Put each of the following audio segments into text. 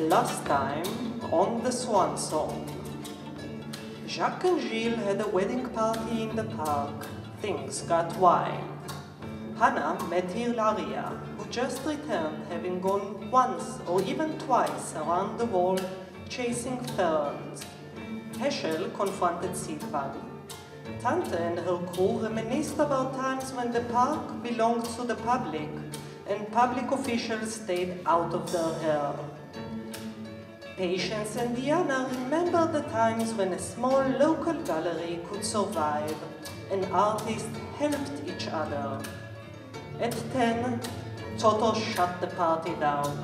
Last time on the Swan Song. Jacques and Gilles had a wedding party in the park. Things got wild. Hannah met Hilaria, who just returned, having gone once or even twice around the world chasing ferns. Heschel confronted Sylvan. Tante and her crew reminisced about times when the park belonged to the public and public officials stayed out of their hair. Patience and Diana remembered the times when a small local gallery could survive and artists helped each other. At 10, Toto shut the party down.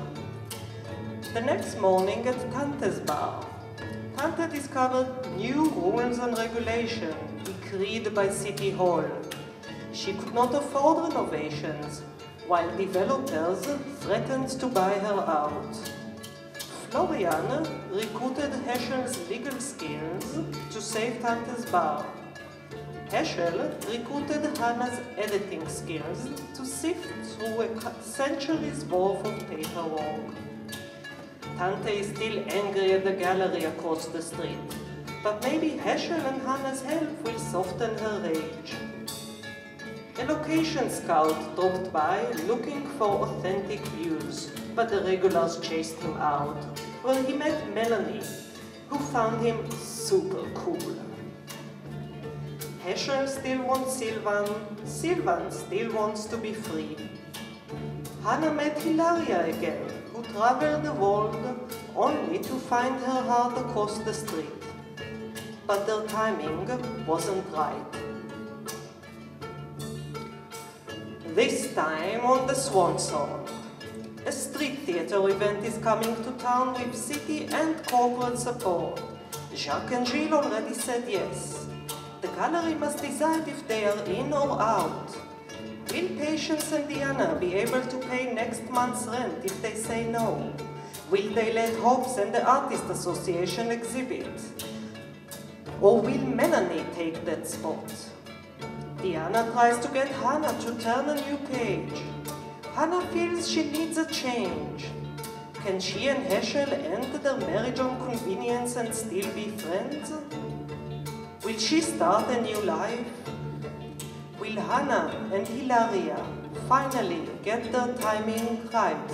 The next morning at Tante's bar, Tante discovered new rules and regulations decreed by City Hall. She could not afford renovations, while developers threatened to buy her out. Florian recruited Heschel's legal skills to save Tante's bar. Heschel recruited Hannah's editing skills to sift through a century's worth of paperwork. Tante is still angry at the gallery across the street, but maybe Heschel and Hannah's help will soften her rage. A location scout dropped by looking for authentic views, but the regulars chased him out, where he met Melanie, who found him super cool. Heschel still wants Sylvan, Sylvan still wants to be free. Hannah met Hilaria again, who traveled the world only to find her heart across the street. But their timing wasn't right. This time on the Swan Song. A street theatre event is coming to town with city and corporate support. Jacques and Gilles already said yes. The gallery must decide if they are in or out. Will Patience and Diana be able to pay next month's rent if they say no? Will they let Hobbs and the Artist Association exhibit? Or will Melanie take that spot? Diana tries to get Hannah to turn a new page. Hannah feels she needs a change. Can she and Heschel end their marriage on convenience and still be friends? Will she start a new life? Will Hannah and Hilaria finally get their timing right?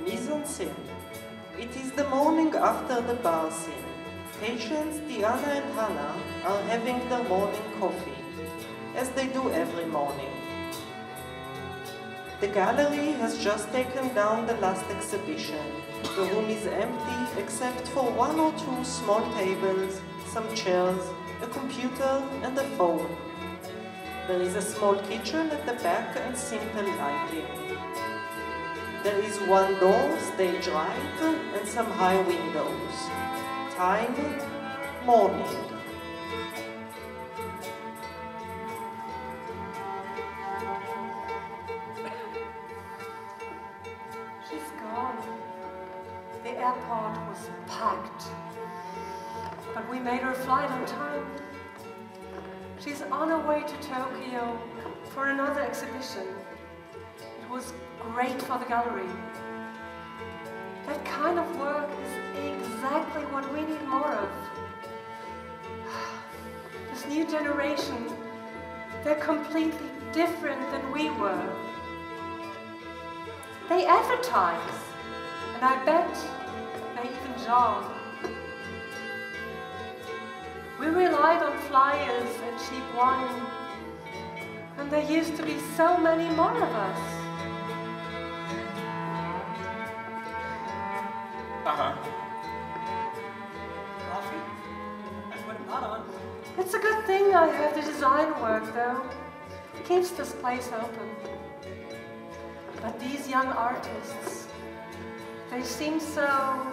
Mise en scène. It is the morning after the bar scene. Patience, Diana and Hannah are having their morning coffee, as they do every morning. The gallery has just taken down the last exhibition. The room is empty except for one or two small tables, some chairs, a computer and a phone. There is a small kitchen at the back and simple lighting. There is one door, stage right, and some high windows. Time, morning. we made her flight on time. She's on her way to Tokyo for another exhibition. It was great for the gallery. That kind of work is exactly what we need more of. This new generation, they're completely different than we were. They advertise, and I bet they even jog. We relied on flyers and cheap wine, and there used to be so many more of us. Coffee? I put a pot on. It's a good thing I have the design work, though. It keeps this place open. But these young artists, they seem so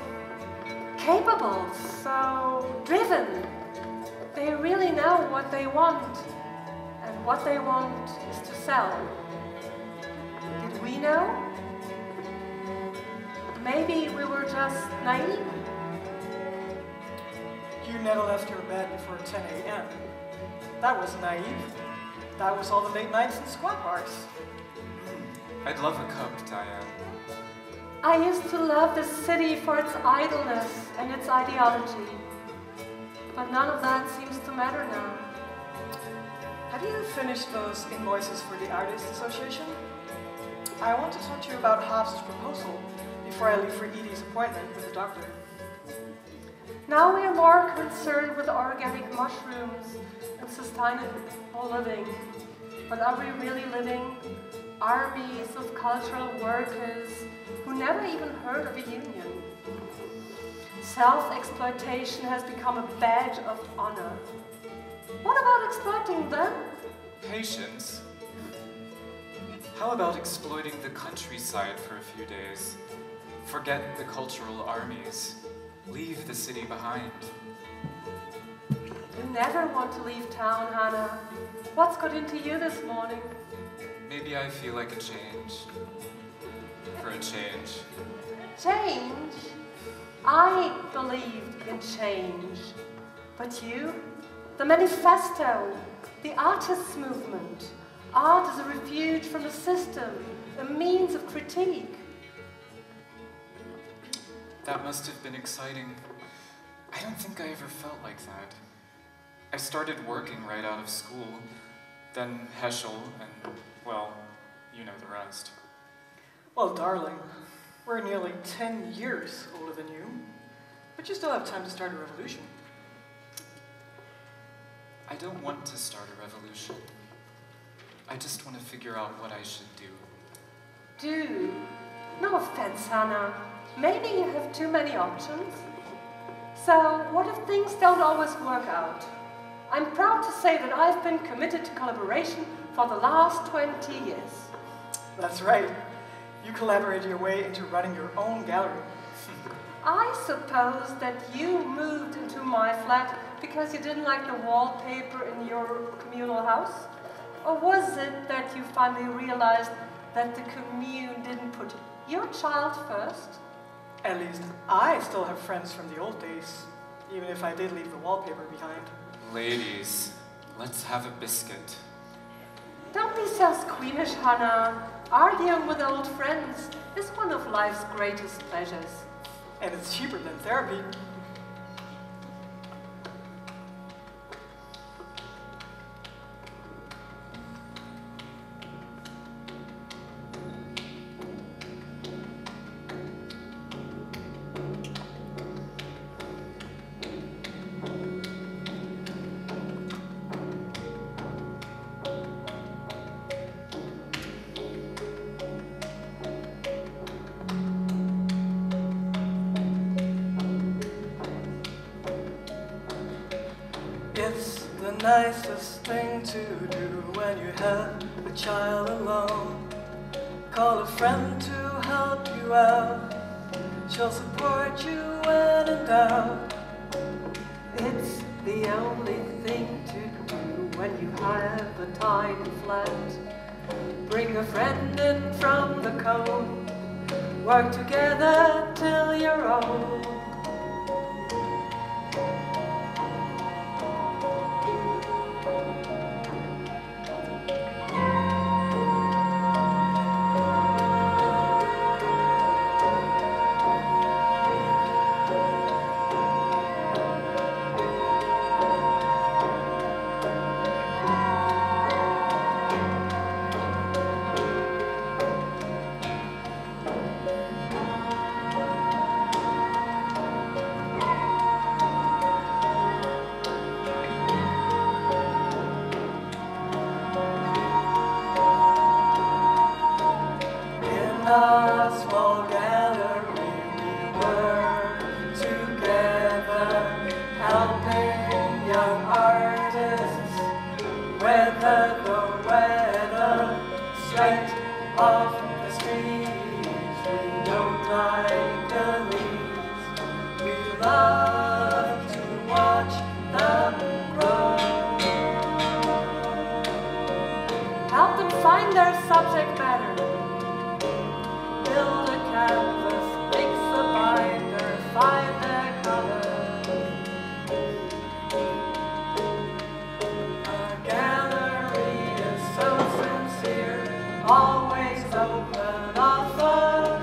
capable, so driven. They really know what they want, and what they want is to sell. Did we know? Maybe we were just naive. You never left your bed before 10 a.m. That was naive. That was all the late nights in squat bars. I'd love a cup, Diane. I used to love the city for its idleness and its ideology. But none of that seems to matter now. Have you finished those invoices for the Artists Association? I want to talk to you about Hobbs' proposal before I leave for Edie's appointment with the doctor. Now we are more concerned with organic mushrooms and sustainable living. But are we really living? Armies of cultural workers who never even heard of a union. Self-exploitation has become a badge of honor. What about exploiting them? Patience. How about exploiting the countryside for a few days? Forget the cultural armies. Leave the city behind. You never want to leave town, Hannah. What's got into you this morning? Maybe I feel like a change. For a change. Change? I believed in change. But you? The manifesto, the artists' movement. Art is a refuge from the system, a means of critique. That must have been exciting. I don't think I ever felt like that. I started working right out of school, then Heschel, and, well, you know the rest. Well, darling, we're nearly 10 years older than you, but you still have time to start a revolution. I don't want to start a revolution. I just want to figure out what I should do. Do? No offense, Hannah. Maybe you have too many options. So, what if things don't always work out? I'm proud to say that I've been committed to collaboration for the last 20 years. That's right. You collaborated your way into running your own gallery. I suppose that you moved into my flat because you didn't like the wallpaper in your communal house? Or was it that you finally realized that the commune didn't put your child first? At least I still have friends from the old days, even if I did leave the wallpaper behind. Ladies, let's have a biscuit. Don't be so squeamish, Hannah. Arguing with old friends is one of life's greatest pleasures. And it's cheaper than therapy. It's the nicest thing to do when you have a child alone. Call a friend to help you out. She'll support you when in doubt. It's the only thing to do when you have a tiny flat. Bring a friend in from the cold. Work together till you're old. subject matter. Build a canvas, mix a binder, find their colors. A gallery is so sincere, always open, often.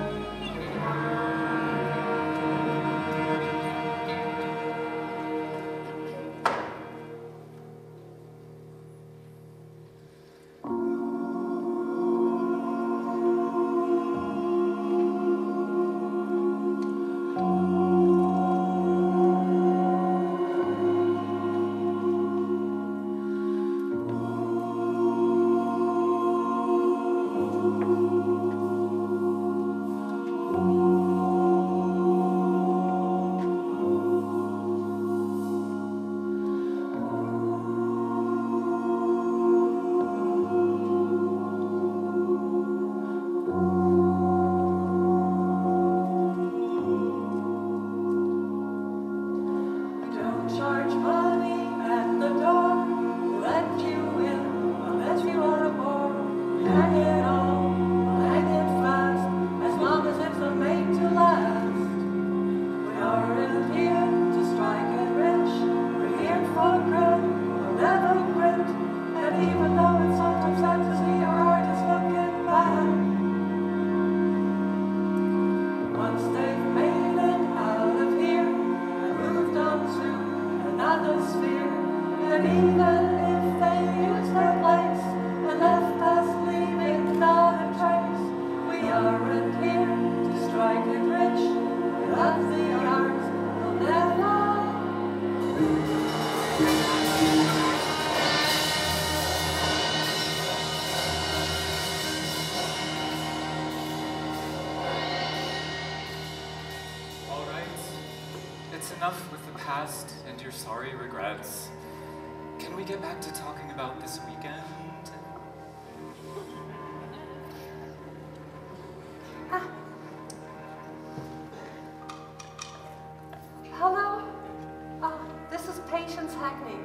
Enough with the past and your sorry regrets. Can we get back to talking about this weekend? Hello? This is Patience Hackney.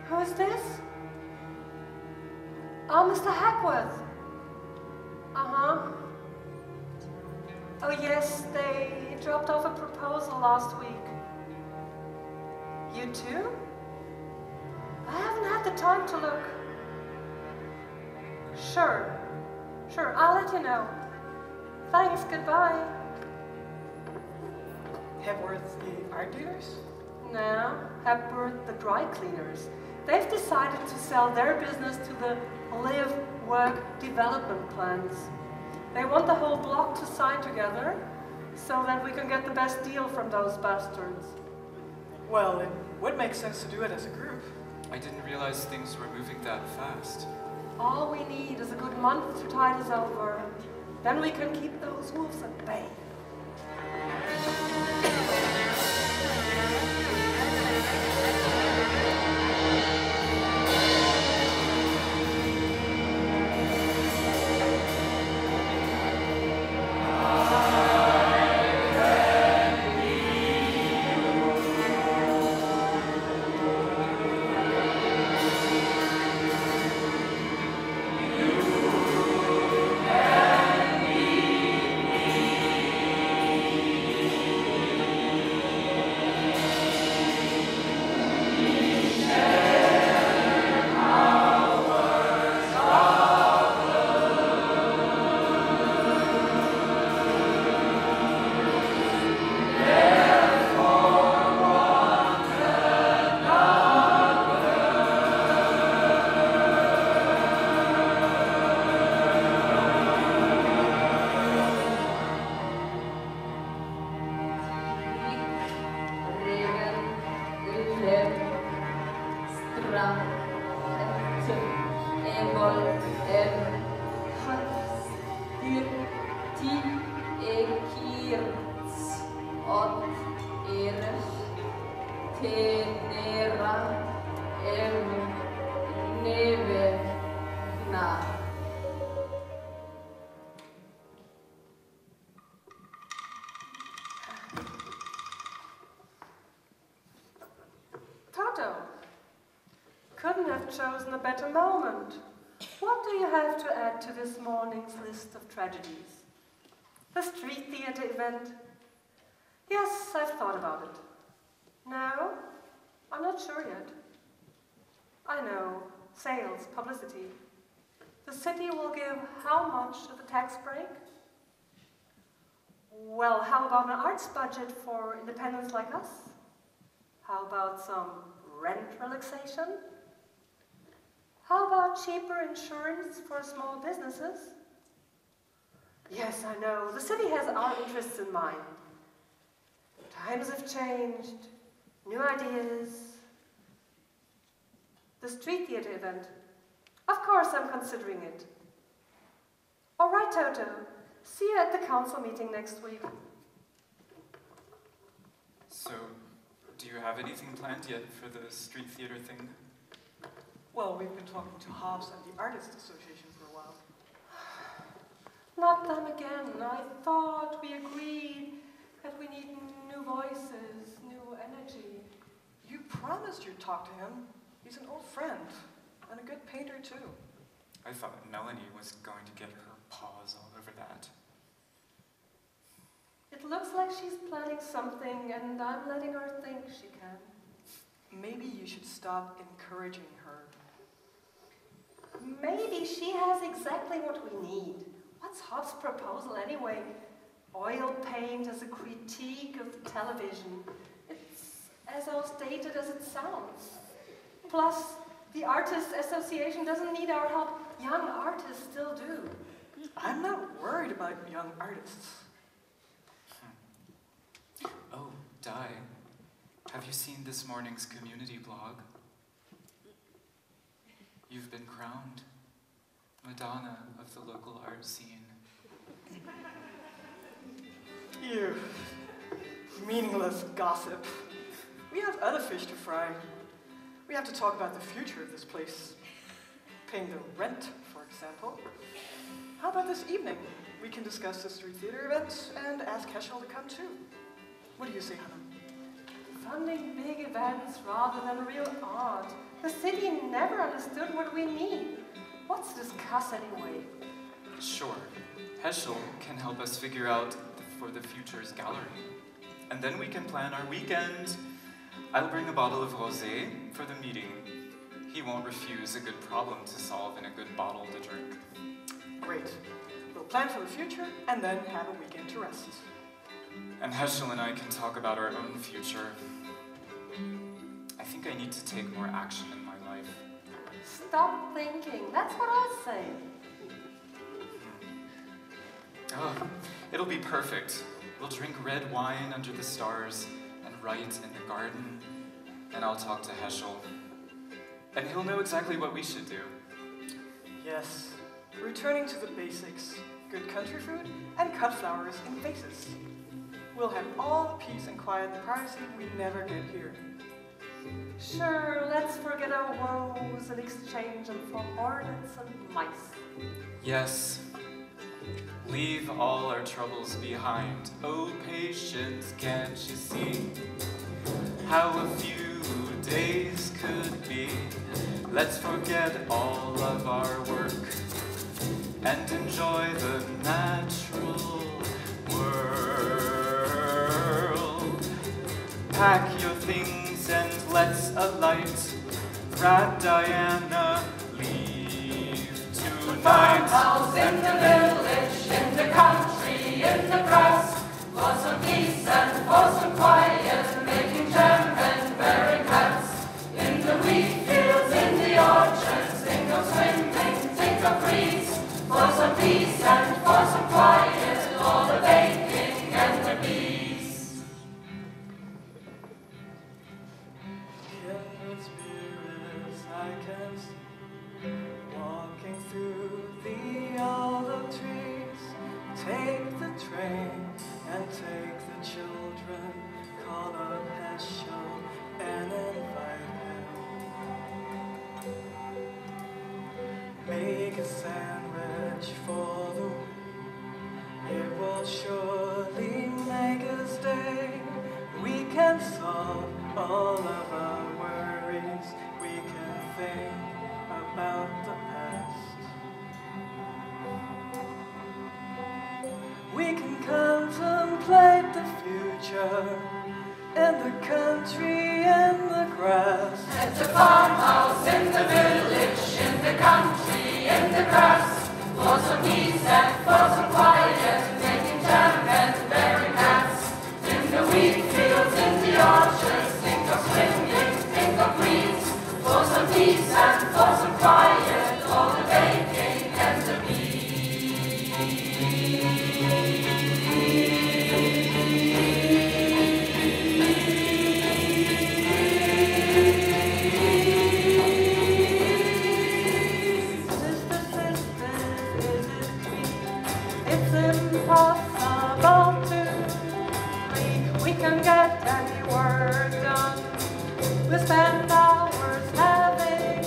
Who is this? Oh, Mr. Hackworth. Oh yes, they dropped off a proposal last week. You too? I haven't had the time to look. Sure, I'll let you know. Thanks, goodbye. Hepworth, the art dealers? No, Hepworth, the dry cleaners. They've decided to sell their business to the Live, Work, Development plans. They want the whole block to sign together so that we can get the best deal from those bastards. Well, it would make sense to do it as a group. I didn't realize things were moving that fast. All we need is a good month to tide us over. Then we can keep those wolves at bay. Couldn't have chosen a better moment. What do you have to add to this morning's list of tragedies? The street theatre event? Yes, I've thought about it. No, I'm not sure yet. I know, sales, publicity. The city will give how much of a tax break? Well, how about an arts budget for independents like us? How about some rent relaxation? How about cheaper insurance for small businesses? Yes, I know, the city has our interests in mind. Times have changed, new ideas. The street theatre event. Of course I'm considering it. All right, Toto. See you at the council meeting next week. So, do you have anything planned yet for the street theatre thing? Well, we've been talking to Hobbs and the Artists Association for a while. Not them again. I thought we agreed that we need new voices, new energy. You promised you'd talk to him. He's an old friend, and a good painter too. I thought Melanie was going to get her paws all over that. It looks like she's planning something, and I'm letting her think she can. Maybe you should stop encouraging her. Maybe she has exactly what we need. What's Hobbs' proposal anyway? Oil paint as a critique of television. It's as outdated as it sounds. Plus, the Artists Association doesn't need our help. Young artists still do. I'm not worried about young artists. Oh, Di, have you seen this morning's community blog? You've been crowned Madonna of the local art scene. You meaningless gossip. We have other fish to fry. We have to talk about the future of this place. Paying the rent, for example. How about this evening? We can discuss the street theatre event and ask Sch'nell to come too. What do you say, Hannah? Funding big events rather than real art. The city never understood what we need. What's to discuss anyway? Sure. Sch'nell can help us figure out for the future's gallery. And then we can plan our weekend. I'll bring a bottle of rosé for the meeting. He won't refuse a good problem to solve and a good bottle to drink. Great. We'll plan for the future and then have a weekend to rest. And Sch'nell and I can talk about our own future. I think I need to take more action in my life. Stop thinking. That's what I say. Oh, it'll be perfect. We'll drink red wine under the stars and write in the garden. And I'll talk to Sch'nell. And he'll know exactly what we should do. Yes. Returning to the basics. Good country food and cut flowers in vases. We'll have all the peace and quiet and privacy we never get here. Sure, let's forget our woes and exchange them for hornets and mice. Yes. Leave all our troubles behind. Oh, patience, can't you see how a few days could be? Let's forget all of our work and enjoy the natural world. Pack your things and let's alight. Brad, Diana, leave tonight. Farmhouse in the village, in the country, in the grass, for some peace and for some quiet, making jam and wearing hats. In the wheat fields, in the orchards, think of swimming, think of freeze, for some peace and for some quiet, all the baking and the bees. Kindred spirits I can see, walking through the olive trees. Take the train and take the children, call up Sch'nell and invite him. Make a sandwich for the week. It will surely make us day. We can solve all of our worries. We can think about the past. picture in the country, in the grass. At the farmhouse, in the village, in the country, in the grass. For some peace and for some quiet, making jam and bearing hats. In the wheat fields, in the orchards, think of swinging, think of weeds. For some peace and for some quiet, all the baking and the impossible to think we can get any work done. We spend hours having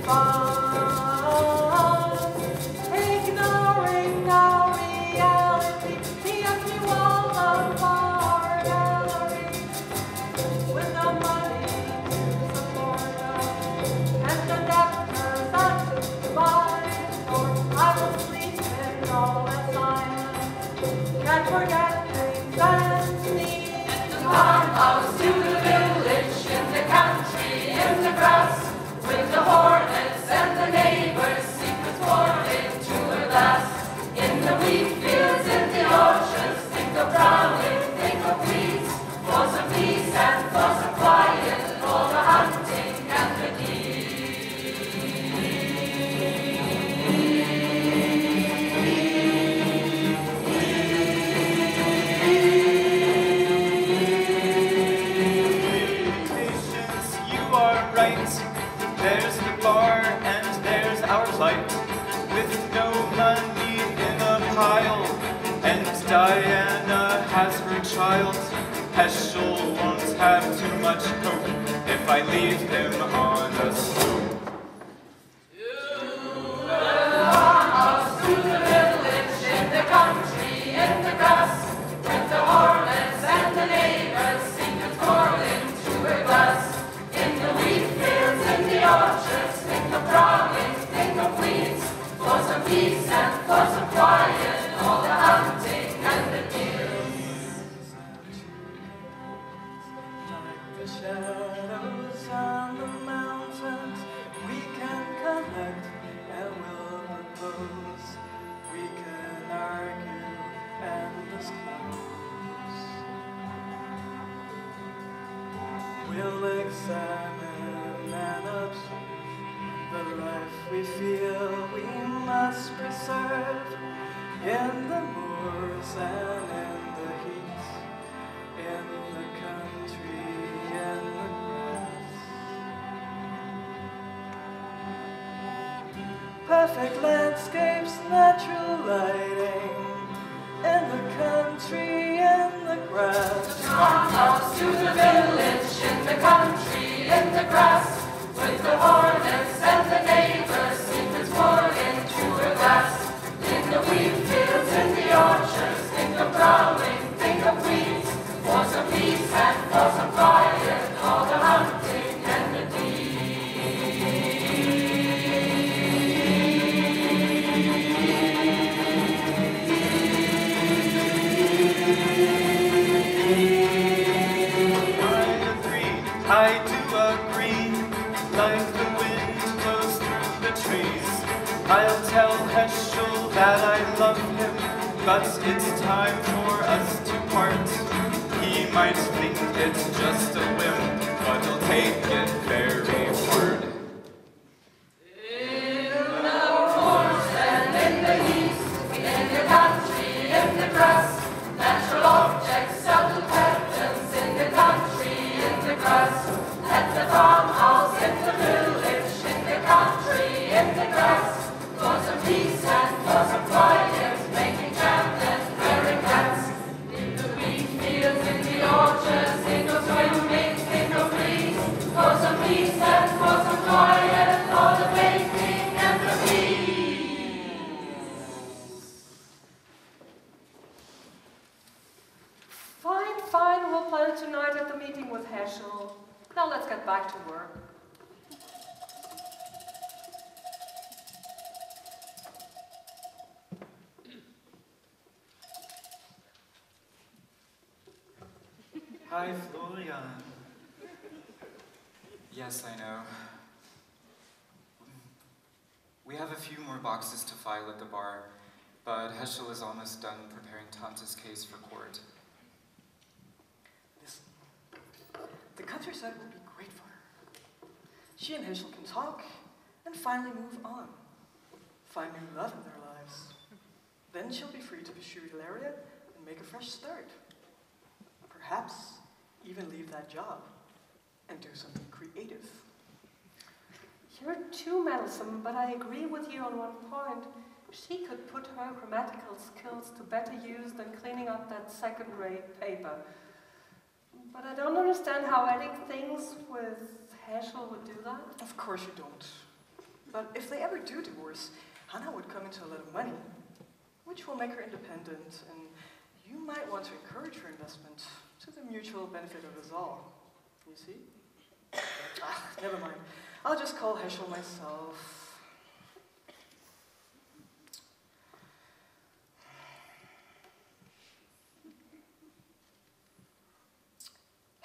fun, ignoring our reality, the empty wall of our gallery, with no money to support us, and the debtors that buy, or I will sleep in all that silence. Can't forget things and sneeze. In the farmhouse, to the village, in the country, in the grass, with the hornets and the neighbors, secrets poured into a glass. In the wheat fields, in the orchards, think of drowning, think of weeds. For some peace and for some quiet, all the hunting and the There's the bar and there's our plight, with no money in a pile, and Diana has her child. Heschel won't have too much coke if I leave him on a slope. To the village, in the country, in the grass, with the hornets and the neighbors, secrets poured into a glass. In the wheat fields, in the orchards, think of drowning, think of weeds. For some peace and for some quiet, all the hunting and the deals. Like the shadows on the mountains, we can connect and we'll propose. We can argue and disclose. We'll examine and observe the life we feel we must preserve in the moors and in the heat, in the country, in the grass. Perfect landscapes, natural lighting, in the country, in the grass. Farmhouse to the village, in the country, in the grass, with the hornets and the neighbors, secrets poured into a glass. In the wheat fields, in the orchards, think of drowning, think of weeds. For some peace and for some quiet, all the hunting and the I do agree, like the wind blows through the trees. I'll tell Heschel that I love him, but it's time for us to part. He might think it's just a whim, but he'll take it very hard. In the moors and in the heat, in the country, in the grass, natural objects, subtle patterns, in the country, in the grass. At the farmhouse, in the village, in the country, in the grass. For some peace and for some quiet, making jam and wearing hats. In the wheat fields, in the orchards, think of swimming, think of weeds. For some peace and for some quiet, all the baking and the bees. Fine, fine, we'll plan it tonight at the meeting with Heschel. Now let's get back to work. Hi, Florian. Yes, I know. We have a few more boxes to file at the bar, but Sch'nell is almost done preparing Tante's case for court. Listen, the countryside will be great for her. She and Sch'nell can talk and finally move on. Find new love in their lives. Then she'll be free to pursue Hilaria and make a fresh start. Perhaps even leave that job and do something creative. You're too meddlesome, but I agree with you on one point. She could put her grammatical skills to better use than cleaning up that second-rate paper. But I don't understand how adding things with Sch'nell would do that. Of course you don't. But if they ever do divorce, Hannah would come into a lot of money, which will make her independent, and you might want to encourage her investment to the mutual benefit of us all. You see? Never mind. I'll just call Sch'nell myself.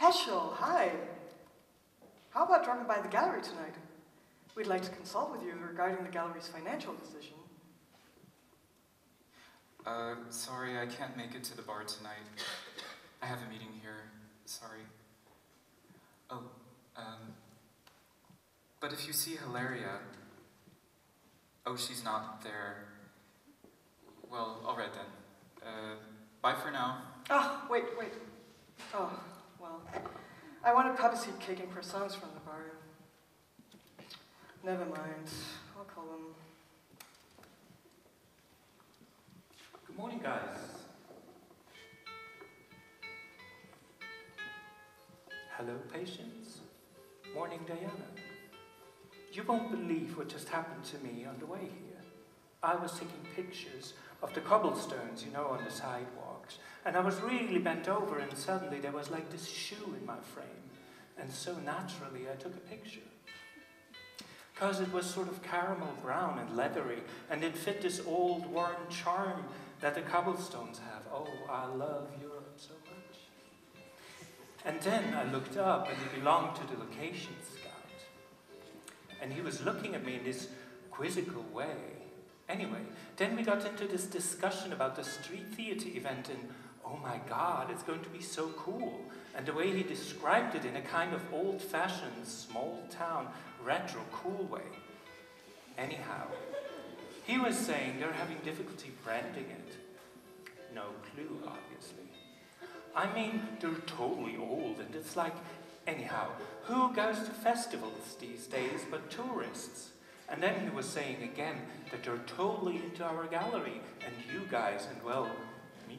Sch'nell, hi. How about dropping by the gallery tonight? We'd like to consult with you regarding the gallery's financial decision. Sorry, I can't make it to the bar tonight. I have a meeting here. Sorry. Oh, but if you see Hilaria... Oh, she's not there. Well, all right then. Bye for now. Ah, wait. Oh, well, I wanted Papa seed cake and croissants from the bar. Never mind. I'll call them. Good morning, guys. Hello, patients. Morning, Diana. You won't believe what just happened to me on the way here. I was taking pictures of the cobblestones, you know, on the sidewalks, and I was really bent over, and suddenly there was like this shoe in my frame, and so naturally I took a picture. Because it was sort of caramel brown and leathery, and it fit this old worn charm that the cobblestones have. Oh, I love Europe so much. And then I looked up, and it belonged to the location scout. And he was looking at me in this quizzical way. Anyway, then we got into this discussion about the street theater event, and oh my God, it's going to be so cool. And the way he described it in a kind of old-fashioned, small-town, retro cool way. Anyhow, he was saying they're having difficulty branding it. No clue, obviously. I mean, they're totally old, and it's like, anyhow, who goes to festivals these days but tourists? And then he was saying again that they're totally into our gallery, and you guys, and well, me.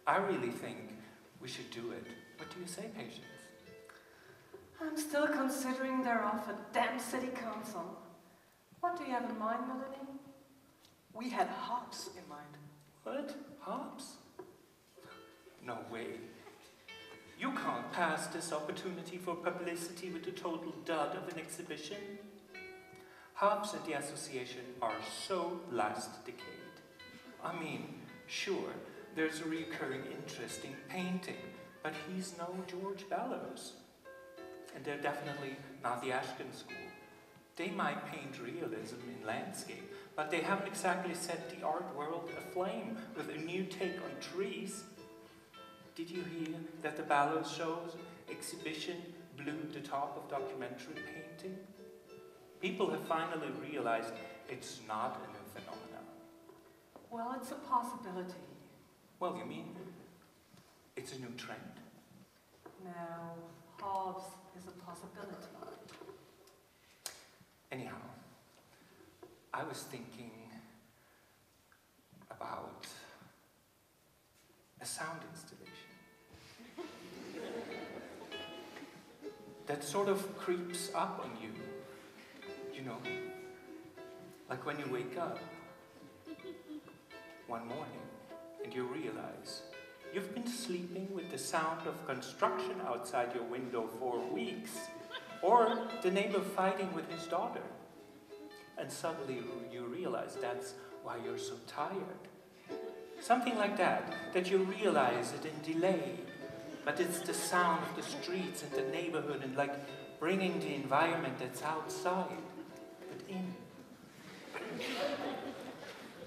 I really think we should do it. What do you say, Patience? I'm still considering they're off a damn city council. What do you have in mind, Melanie? We had hops in mind. What? Hops? No way. You can't pass this opportunity for publicity with a total dud of an exhibition. Hops and the association are so last decade. I mean, sure, there's a recurring interest in painting, but he's no George Bellows. And they're definitely not the Ashkin school. They might paint realism in landscape, but they haven't exactly set the art world aflame with a new take on trees. Did you hear that the Bellows show's exhibition blew the top of documentary painting? People have finally realized it's not a new phenomenon. Well, it's a possibility. Well, you mean it's a new trend? Now, Hobbes is a possibility. Anyhow, I was thinking about a sound installation that sort of creeps up on you, you know, like when you wake up one morning and you realize you've been sleeping with the sound of construction outside your window for weeks, or the neighbor fighting with his daughter, and suddenly you realize that's why you're so tired. Something like that, that you realize it in delay. But it's the sound of the streets and the neighborhood and like bringing the environment that's outside, but in.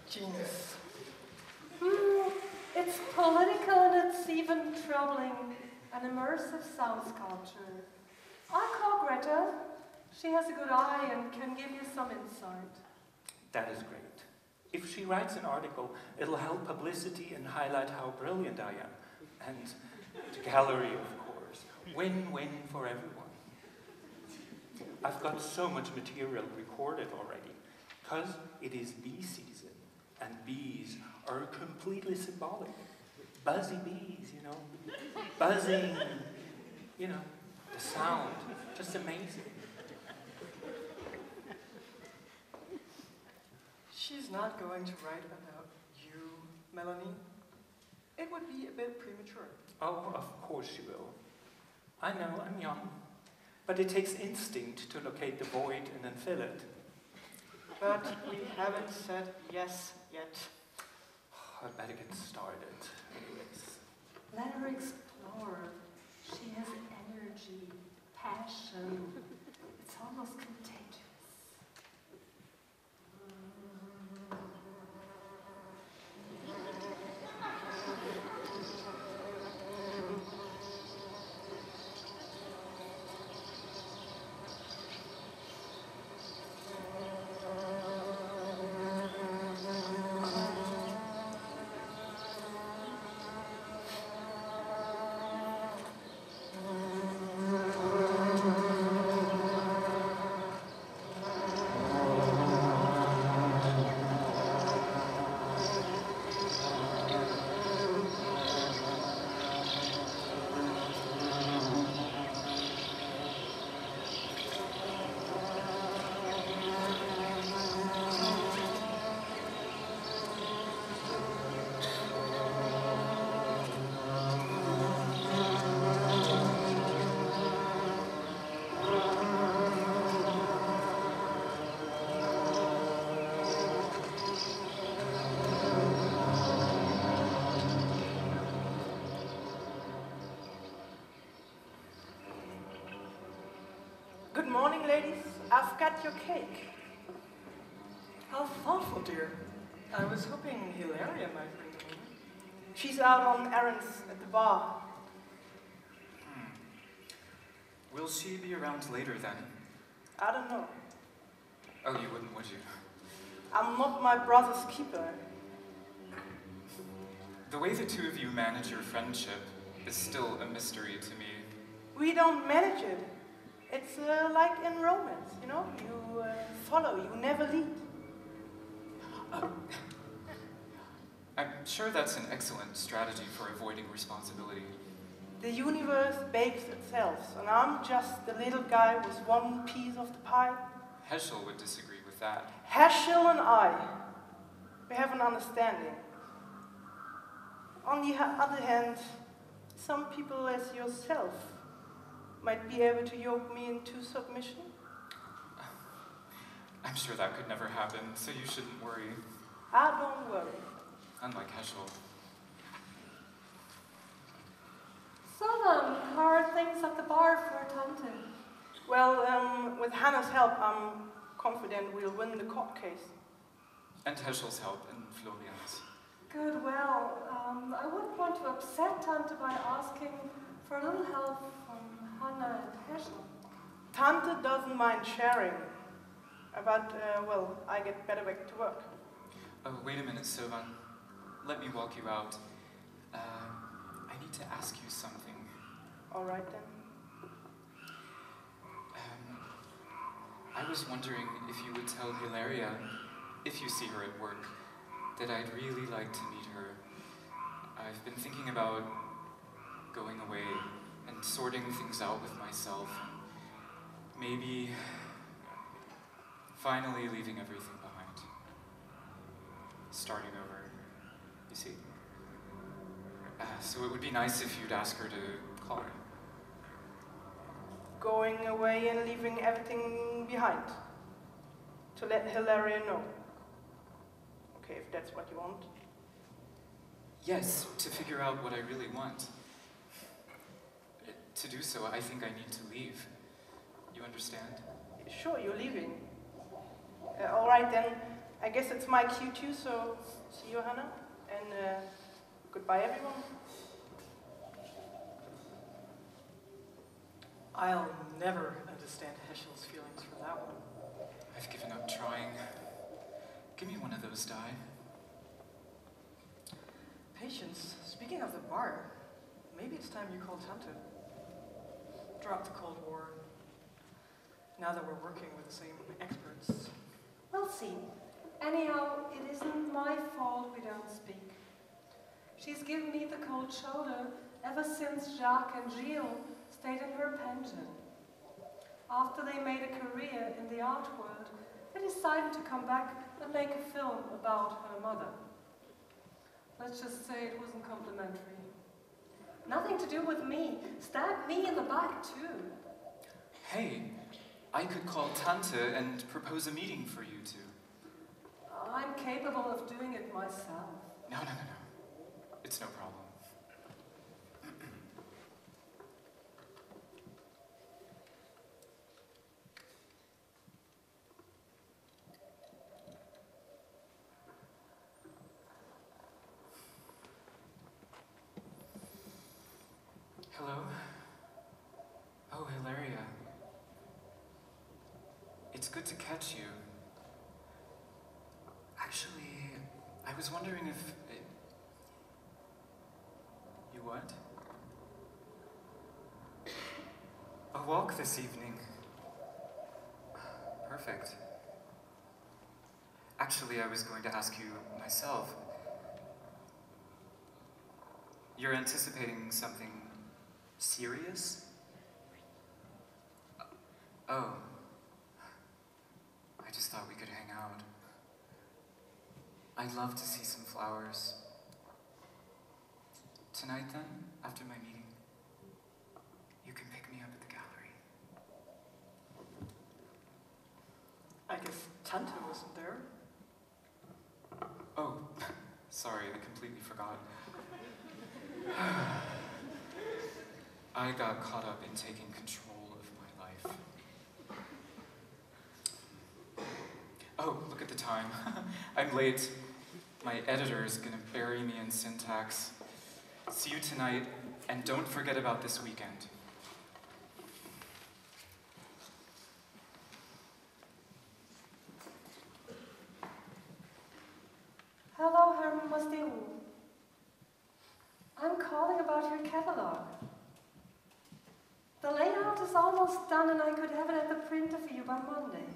Genius. It's political and it's even troubling. An immersive sound sculpture. I call Greta. She has a good eye and can give you some insight. That is great. If she writes an article, it'll help publicity and highlight how brilliant I am. And the gallery, of course. Win-win for everyone. I've got so much material recorded already, because it is bee season, and bees are completely symbolic. Buzzy bees, you know, buzzing, you know, the sound, just amazing. She's not going to write about you, Melanie. It would be a bit premature. Oh, of course she will. I know, I'm young, but it takes instinct to locate the void and then fill it. But we haven't said yes yet. I'd better get started. Anyways. Let her explore. She has energy, passion. It's almost contagious. Good morning, ladies. I've got your cake. How thoughtful, dear. I was hoping Hilaria might bring them over. She's out on errands at the bar. Will she be around later then? I don't know. Oh, you wouldn't, would you? I'm not my brother's keeper. The way the two of you manage your friendship is still a mystery to me. We don't manage it. It's like in romance, you know? You follow, you never lead. I'm sure that's an excellent strategy for avoiding responsibility. The universe bakes itself, and I'm just the little guy with one piece of the pie. Heschel would disagree with that. Heschel and I, we have an understanding. On the other hand, some people as yourself might be able to yoke me into submission. I'm sure that could never happen, so you shouldn't worry. I don't worry. Unlike Heschel. So then, how are things at the bar for Tante? Well, with Hannah's help, I'm confident we'll win the court case. And Heschel's help and Florian's. Good, well, I wouldn't want to upset Tante by asking for a little help from Hannah and Heschel. Tante doesn't mind sharing, but, well, I get better back to work. Oh, wait a minute, Sovan. Let me walk you out. I need to ask you something. All right, then. I was wondering if you would tell Hilaria, if you see her at work, that I'd really like to meet her. I've been thinking about going away and sorting things out with myself. Maybe finally leaving everything behind. Starting over, you see. So it would be nice if you'd ask her to call her. Going away and leaving everything behind. To let Hilaria know. Okay, if that's what you want. Yes, to figure out what I really want. To do so, I think I need to leave. You understand? Sure, you're leaving. All right, then. I guess it's my cue too, so see you, Johanna. And goodbye, everyone. I'll never understand Heschel's feelings for that one. I've given up trying. Give me one of those die. Patience, speaking of the bar, maybe it's time you called Tante. Drop the Cold War. Now that we're working with the same experts. We'll see. Anyhow, it isn't my fault we don't speak. She's given me the cold shoulder ever since Jacques and Gilles stayed in her pension. After they made a career in the art world, they decided to come back and make a film about her mother. Let's just say it wasn't complimentary. Nothing to do with me. Stab me in the back, too. Hey, I could call Tante and propose a meeting for you two. I'm capable of doing it myself. No. It's no problem. Hello? Oh, Hilaria. It's good to catch you. Actually, I was wondering if... You what? A walk this evening. Perfect. Actually, I was going to ask you myself. You're anticipating something serious? Oh. I just thought we could hang out. I'd love to see some flowers. Tonight then, after my meeting, you can pick me up at the gallery. I guess Tante wasn't there. Oh, sorry, I completely forgot. I got caught up in taking control of my life. Oh, look at the time. I'm late. My editor is gonna bury me in syntax. See you tonight, and don't forget about this weekend. Hello, Herr Mastéru. I'm calling about your catalog. The layout is almost done and I could have it at the printer for you by Monday.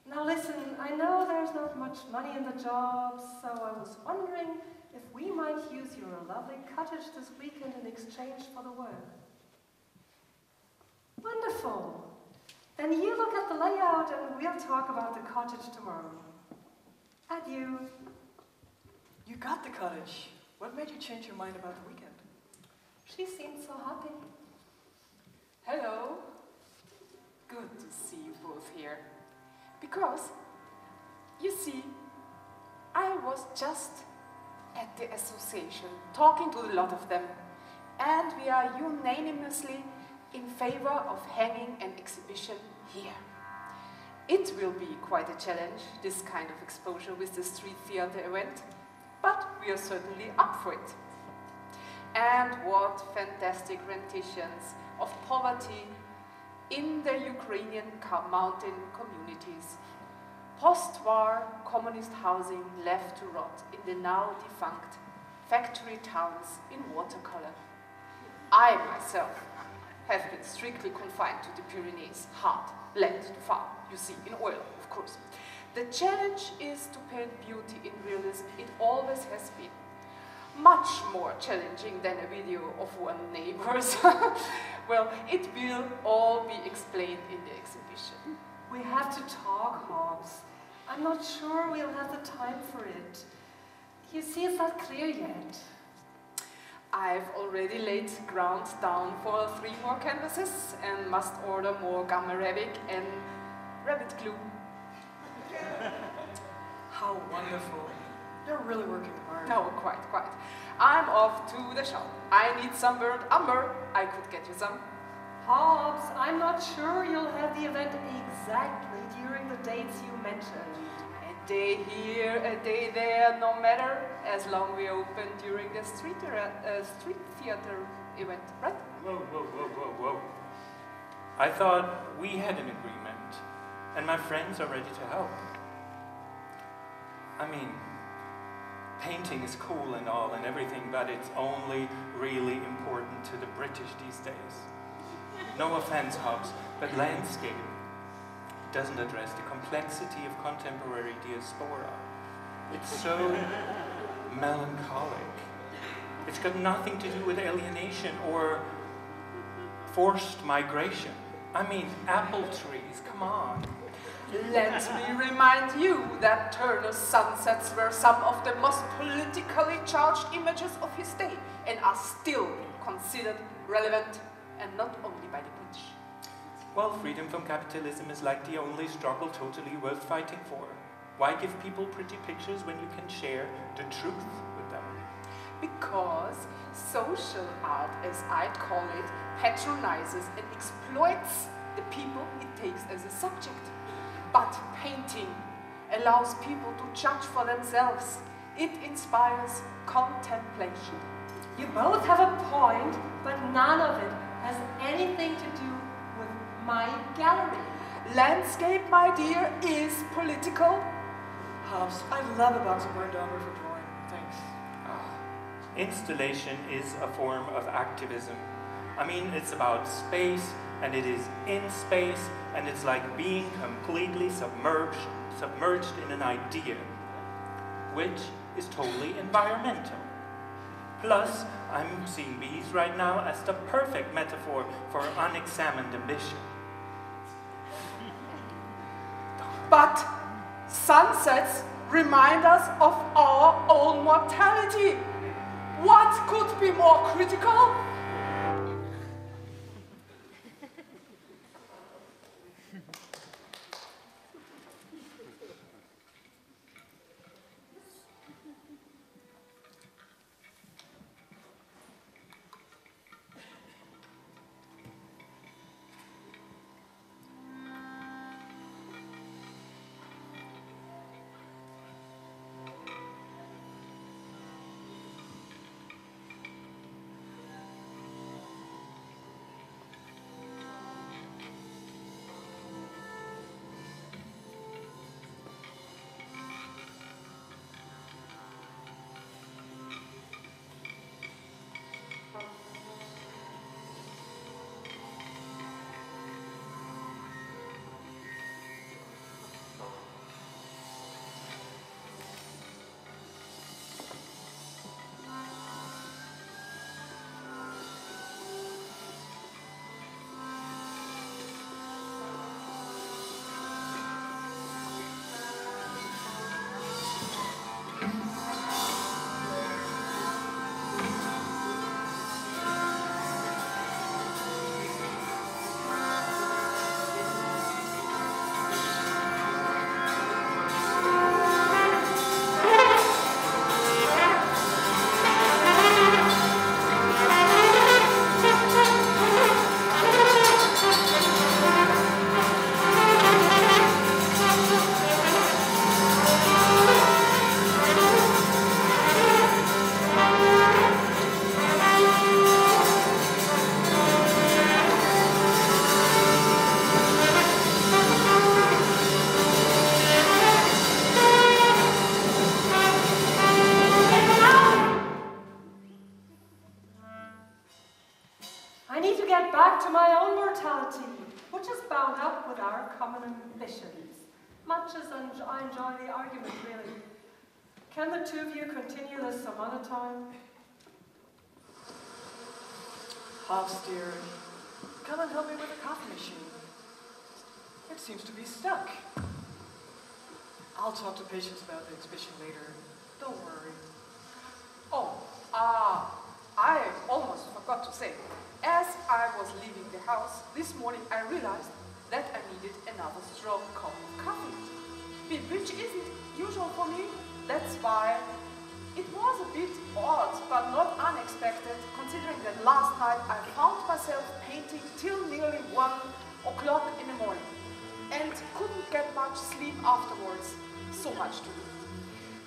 Now listen, I know there's not much money in the job, so I was wondering if we might use your lovely cottage this weekend in exchange for the work. Wonderful. Then you look at the layout and we'll talk about the cottage tomorrow. Adieu. You got the cottage. What made you change your mind about the weekend? She seemed so happy. Hello. Good to see you both here. Because, you see, I was just at the association talking to a lot of them, and we are unanimously in favor of having an exhibition here. It will be quite a challenge, this kind of exposure with the street theater event, but we are certainly up for it. And what fantastic renditions of poverty in the Ukrainian mountain communities. Post-war communist housing left to rot in the now defunct factory towns in watercolor. I myself have been strictly confined to the Pyrenees, hard, land, farm, you see, in oil, of course. The challenge is to paint beauty in realism. It always has been. Much more challenging than a video of one neighbor's. Well, it will all be explained in the exhibition. We have to talk, Hobbs. I'm not sure we'll have the time for it. You see, it's not clear yet. I've already laid ground down for 3 more canvases and must order more gum arabic and rabbit glue. How wonderful. You're really working hard. No, quite. I'm off to the shop. I need some burnt umber. I could get you some. Hobbs, I'm not sure you'll have the event exactly during the dates you mentioned. A day here, a day there, no matter, as long we open during the street theater event, right? Whoa. I thought we had an agreement, and my friends are ready to help. I mean, painting is cool and all and everything, but it's only really important to the British these days. No offense, Hobbs, but landscape doesn't address the complexity of contemporary diaspora. It's so melancholic. It's got nothing to do with alienation or forced migration. I mean, apple trees, come on. Let me remind you that Turner's sunsets were some of the most politically charged images of his day and are still considered relevant, and not only by the British. Well, freedom from capitalism is like the only struggle totally worth fighting for. Why give people pretty pictures when you can share the truth with them? Because social art, as I'd call it, patronizes and exploits the people it takes as a subject. But painting allows people to judge for themselves. It inspires contemplation. You both have a point, but none of it has anything to do with my gallery. Landscape, my dear, is political. Hobbs, I'd love a box of burnt umber for drawing. Thanks. Installation is a form of activism. I mean, it's about space, and it is in space, and it's like being completely submerged in an idea, which is totally environmental. Plus, I'm seeing bees right now as the perfect metaphor for unexamined ambition. But sunsets remind us of our own mortality. What could be more critical? back to my own mortality, which is bound up with our common ambitions, much as I enjoy the argument, really. Can the two of you continue this some other time? Hobbs, dear, come and help me with the coffee machine. It seems to be stuck. I'll talk to Patience about the exhibition later. Don't worry. I almost forgot to say, as I was leaving the house this morning, I realized that I needed another strong cup of coffee, which isn't usual for me. That's why it was a bit odd, but not unexpected, considering that last night I found myself painting till nearly 1 o'clock in the morning and couldn't get much sleep afterwards. So much to do.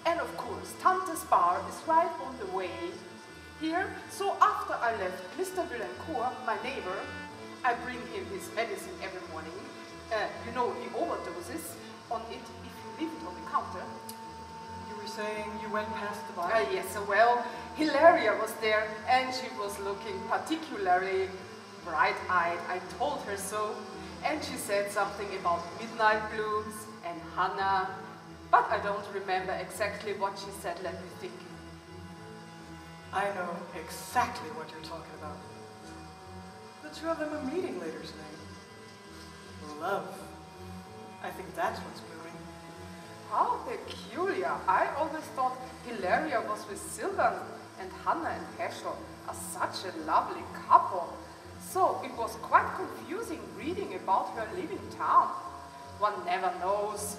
And of course, Tante's bar is right on the way here, so after I left Mr. Villancourt, my neighbor, I bring him his medicine every morning. You know, he overdoses on it if you leave it on the counter. You were saying you went past the bar? Yes, well, Hilaria was there and she was looking particularly bright-eyed. I told her so, and she said something about midnight blooms and Hannah, but I don't remember exactly what she said. Let me think. I know exactly what you're talking about. The two of them are meeting later tonight. Love. I think that's what's brewing. How peculiar. I always thought Hilaria was with Sylvan, and Hannah and Herschel are such a lovely couple. So it was quite confusing reading about her leaving town. One never knows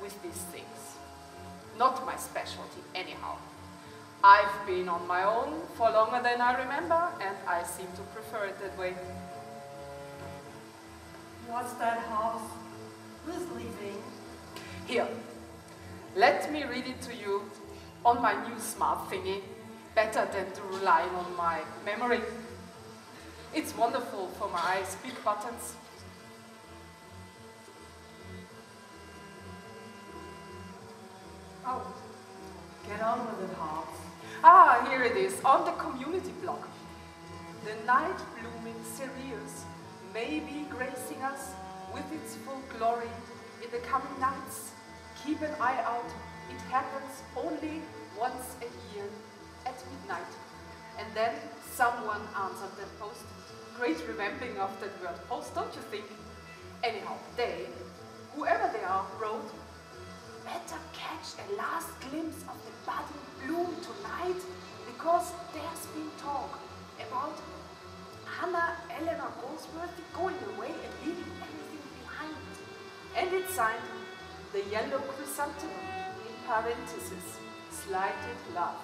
with these things. Not my specialty anyhow. I've been on my own for longer than I remember, and I seem to prefer it that way. What's that house? Who's leaving? Here, let me read it to you on my new smart thingy, better than to rely on my memory. It's wonderful for my speak buttons. Oh, get on with it, Hobbs. Ah, here it is, on the community blog. The night-blooming cereus may be gracing us with its full glory in the coming nights. Keep an eye out. It happens only once a year at midnight. And then someone answered that post. Great revamping of that word post, don't you think? Anyhow, they, whoever they are, wrote, better catch a last glimpse of the budding bloom tonight, because there's been talk about Hannah Eleanor Goldsworthy going away and leaving everything behind. And it's signed, the yellow chrysanthemum, in parentheses, slighted love.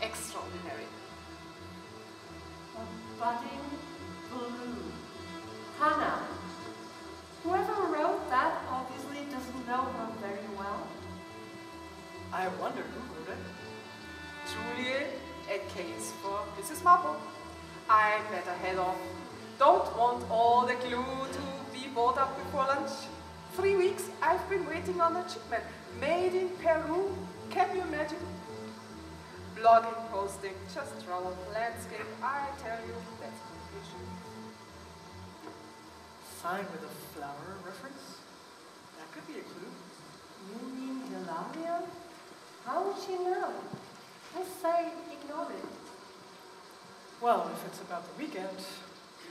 Extraordinary. A budding bloom. Hannah. Whoever wrote that obviously doesn't know her very well. I wonder who wrote it. Truly a case for Mrs. Marple. I better head off. Don't want all the glue to be bought up before lunch. 3 weeks I've been waiting on a shipment. Made in Peru. Can you imagine? Blogging, posting, just draw landscape. I tell you, that's completion. Signed with a flower reference? That could be a clue. You mean Hilaria? How would she know? I say ignore it. Well, if it's about the weekend,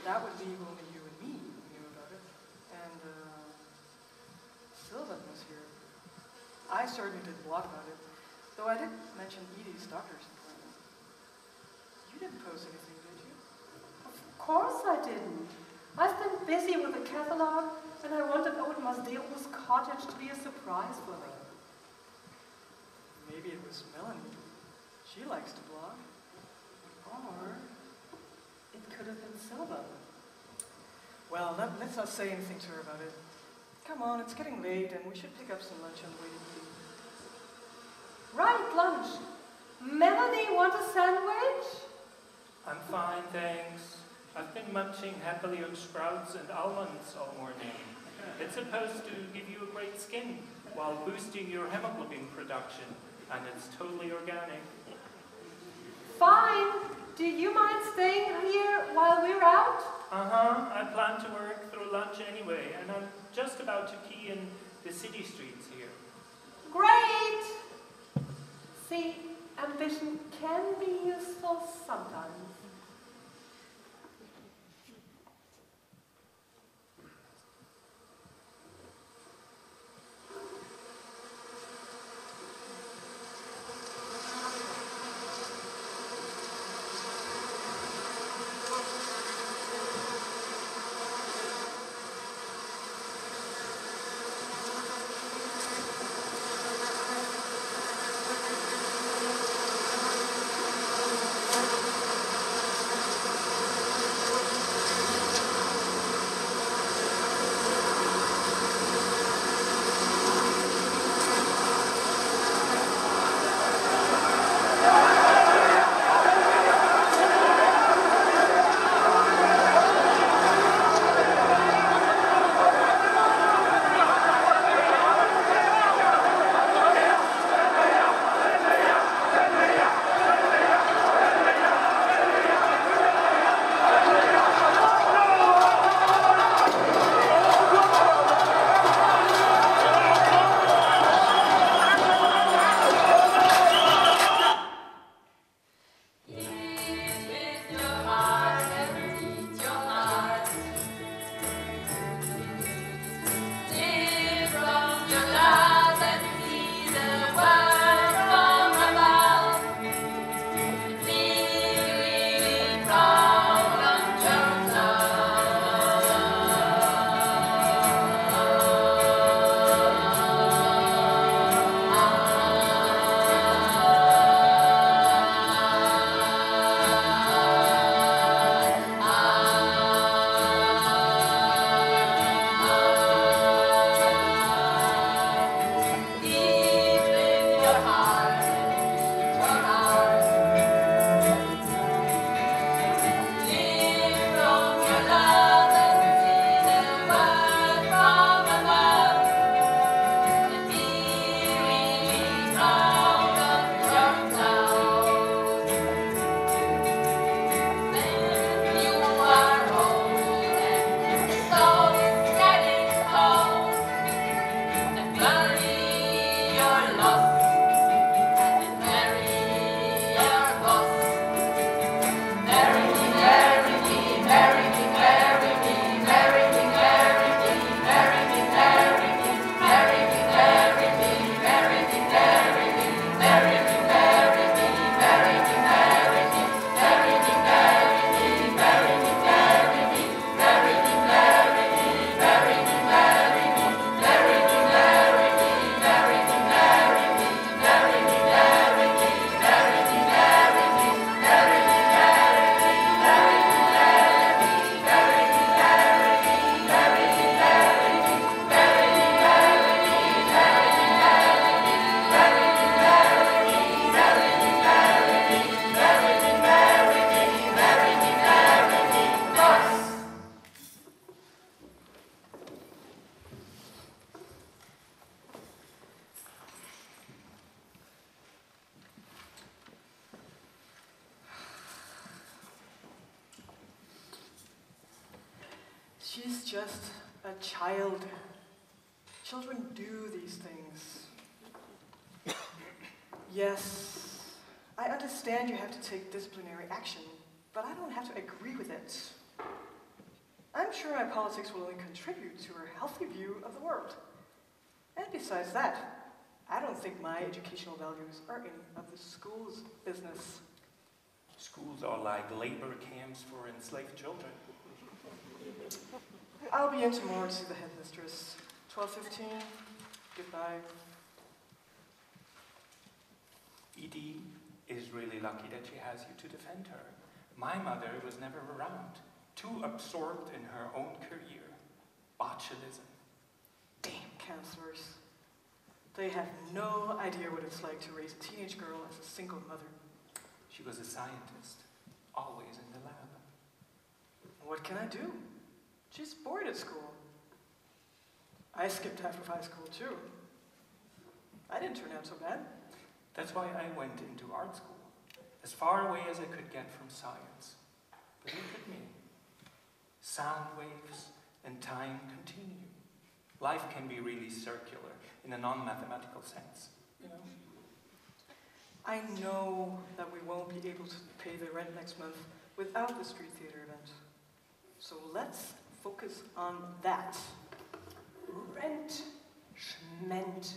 that would leave only you and me who knew about it. And, Sylvan was here. I certainly didn't blog about it, though I did mention Edie's doctor's appointment. You didn't post anything, did you? Of course I didn't. I've been busy with the catalog, and I wanted old Masdero's cottage to be a surprise for her. Maybe it was Melanie. She likes to blog. Or it could have been Silva. Well, let's not say anything to her about it. Come on, it's getting late, and we should pick up some lunch on the way to eat. Right, lunch. Melanie, want a sandwich? I'm fine, thanks. I've been munching happily on sprouts and almonds all morning. It's supposed to give you a great skin while boosting your hemoglobin production, and it's totally organic. Fine. Do you mind staying here while we're out? I plan to work through lunch anyway, and I'm just about to key in the city streets here. Great! See, ambition can be useful sometimes. She's just a child. Children do these things. Yes, I understand you have to take disciplinary action, but I don't have to agree with it. I'm sure my politics will only contribute to her healthy view of the world. And besides that, I don't think my educational values are any of the school's business. Schools are like labor camps for enslaved children. I'll be in tomorrow to see the headmistress. 12:15. Goodbye. Edie is really lucky that she has you to defend her. My mother was never around, too absorbed in her own career. Botulism. Damn counselors. They have no idea what it's like to raise a teenage girl as a single mother. She was a scientist, always in the lab. What can I do? She's bored at school. I skipped half of high school too. I didn't turn out so bad. That's why I went into art school, as far away as I could get from science. But look at me. Sound waves and time continue. Life can be really circular in a non-mathematical sense, you know? I know that we won't be able to pay the rent next month without the street theater event. So let's focus on that. Rent. Schment.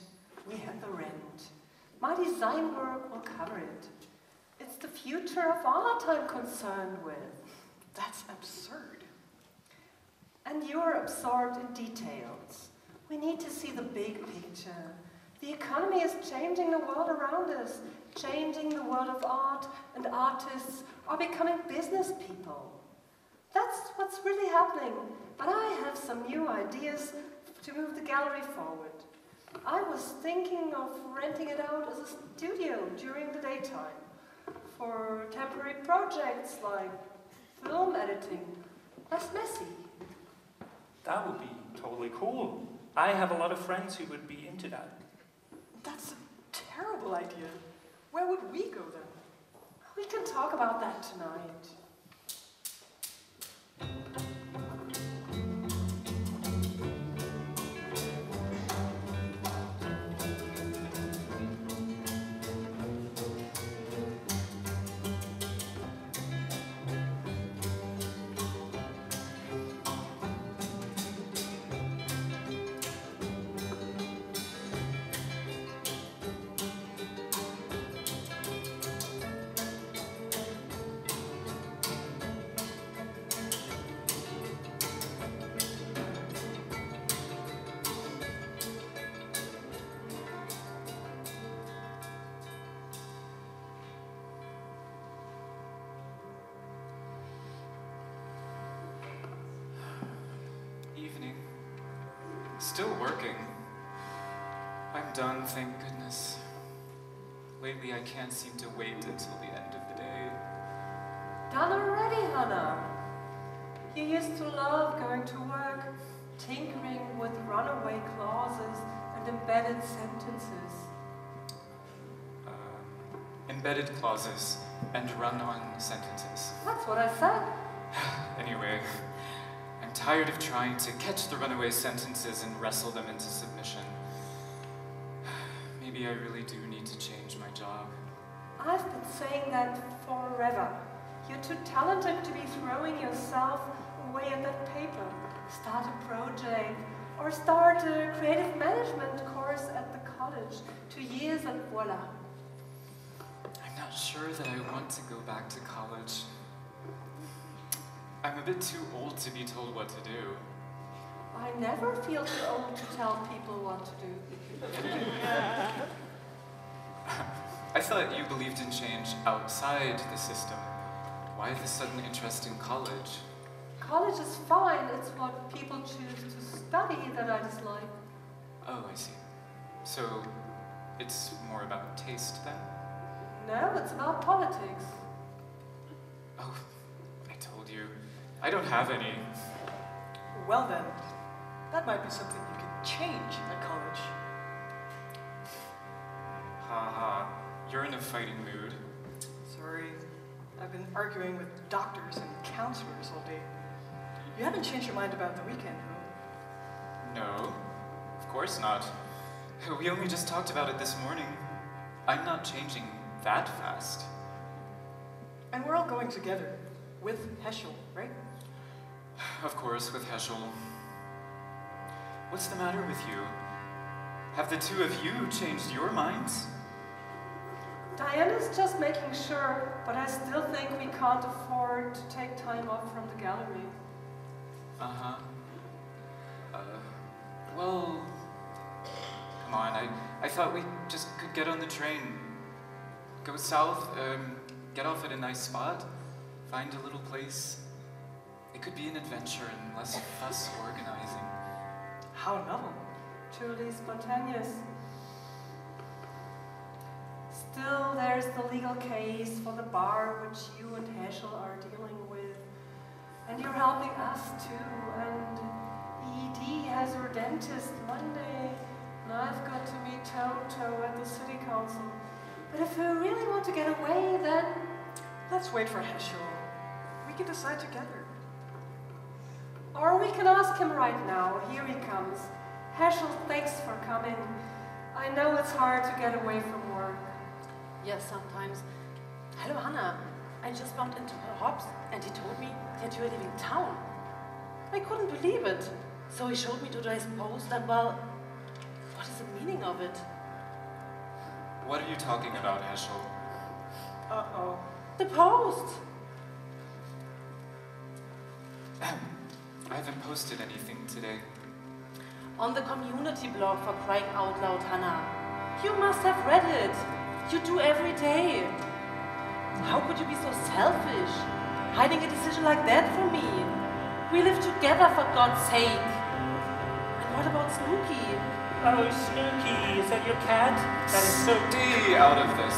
We have the rent. My design work will cover it. It's the future of art I'm concerned with. That's absurd. And you're absorbed in details. We need to see the big picture. The economy is changing the world around us, changing the world of art, and artists are becoming business people. That's what's really happening, but I have some new ideas to move the gallery forward. I was thinking of renting it out as a studio during the daytime for temporary projects like film editing, less messy. That would be totally cool. I have a lot of friends who would be into that. That's a terrible idea. Where would we go then? We can talk about that tonight. Still working. I'm done, thank goodness. Lately, I can't seem to wait until the end of the day. Done already, Hannah. You used to love going to work, tinkering with runaway clauses and embedded sentences. Embedded clauses and run-on sentences. That's what I said. Anyway, I'm tired of trying to catch the runaway sentences and wrestle them into submission. Maybe I really do need to change my job. I've been saying that forever. You're too talented to be throwing yourself away at that paper. Start a project or start a creative management course at the college. 2 years and voila. I'm not sure that I want to go back to college. I'm a bit too old to be told what to do. I never feel too old to tell people what to do. I thought you believed in change outside the system. Why the sudden interest in college? College is fine. It's what people choose to study that I dislike. Oh, I see. So, it's more about taste then? No, it's about politics. Oh, I told you. I don't have any. Well then, that might be something you can change at college. Ha ha. You're in a fighting mood. Sorry, I've been arguing with doctors and counselors all day. You haven't changed your mind about the weekend, huh? No, of course not. We only just talked about it this morning. I'm not changing that fast. And we're all going together, with Sch'nell, right? Of course, with Sch'nell. What's the matter with you? Have the two of you changed your minds? Diana's just making sure, but I still think we can't afford to take time off from the gallery. Uh-huh. Well, come on, I thought we just could get on the train. Go south, get off at a nice spot, find a little place. It could be an adventure and less fuss organizing. How novel. Truly spontaneous. Still, there's the legal case for the bar which you and Sch'nell are dealing with. And you're helping us too. And ED has her dentist Monday. And I've got to meet Toto at the city council. But if we really want to get away, then... Let's wait for Sch'nell. We can decide together. Or we can ask him right now. Here he comes. Sch'nell, thanks for coming. I know it's hard to get away from work. Yes, sometimes. Hello, Hannah. I just bumped into Hobbs and he told me that you are leaving town. I couldn't believe it. So he showed me today's post and, well, what is the meaning of it? What are you talking about, Sch'nell? Uh-oh. The post! I haven't posted anything today. On the community blog, for crying out loud, Hannah. You must have read it. You do every day. How could you be so selfish? Hiding a decision like that from me. We live together, for God's sake. And what about Snooky? Oh, Snooky, is that your cat? That is so... Stay out of this.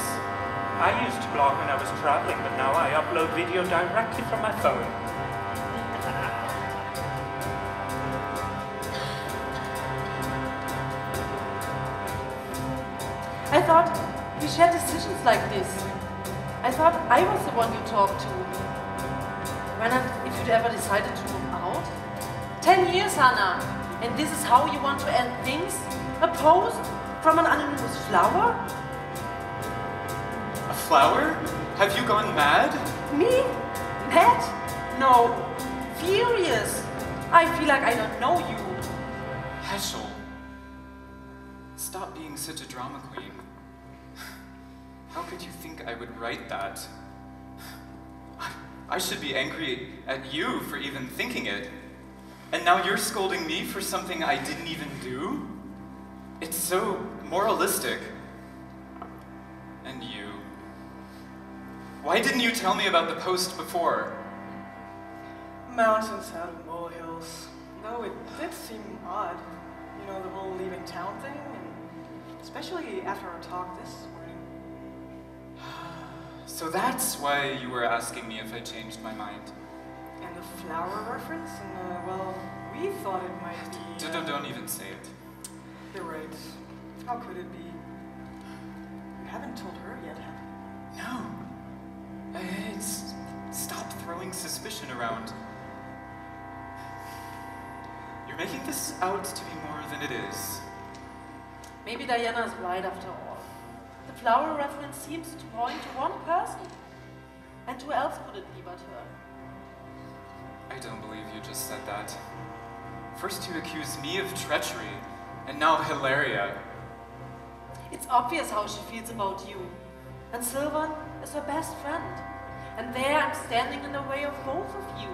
I used to blog when I was traveling, but now I upload video directly from my phone. I thought we shared decisions like this. I thought I was the one you talked to. When and if you'd ever decided to move out? 10 years, Hannah. And this is how you want to end things? A post from an anonymous flower? A flower? Have you gone mad? Me? Mad? No. Furious. I feel like I don't know you. Sch'nell. Stop being such a drama queen. How could you think I would write that? I should be angry at you for even thinking it. And now you're scolding me for something I didn't even do? It's so moralistic. And you. Why didn't you tell me about the post before? Mountains out of molehills. Though it did seem odd. You know, the whole leaving town thing. And especially after our talk this morning. So that's why you were asking me if I changed my mind. And the flower reference? And, well, we thought it might be... Don't even say it. You're right. How could it be? You haven't told her yet, have you? No. Stop throwing suspicion around. You're making this out to be more than it is. Maybe Diana's right after all. The flower reference seems to point to one person. And who else could it be but her? I don't believe you just said that. First you accuse me of treachery, and now Hilaria. It's obvious how she feels about you. And Sylvan is her best friend. And there I'm standing in the way of both of you.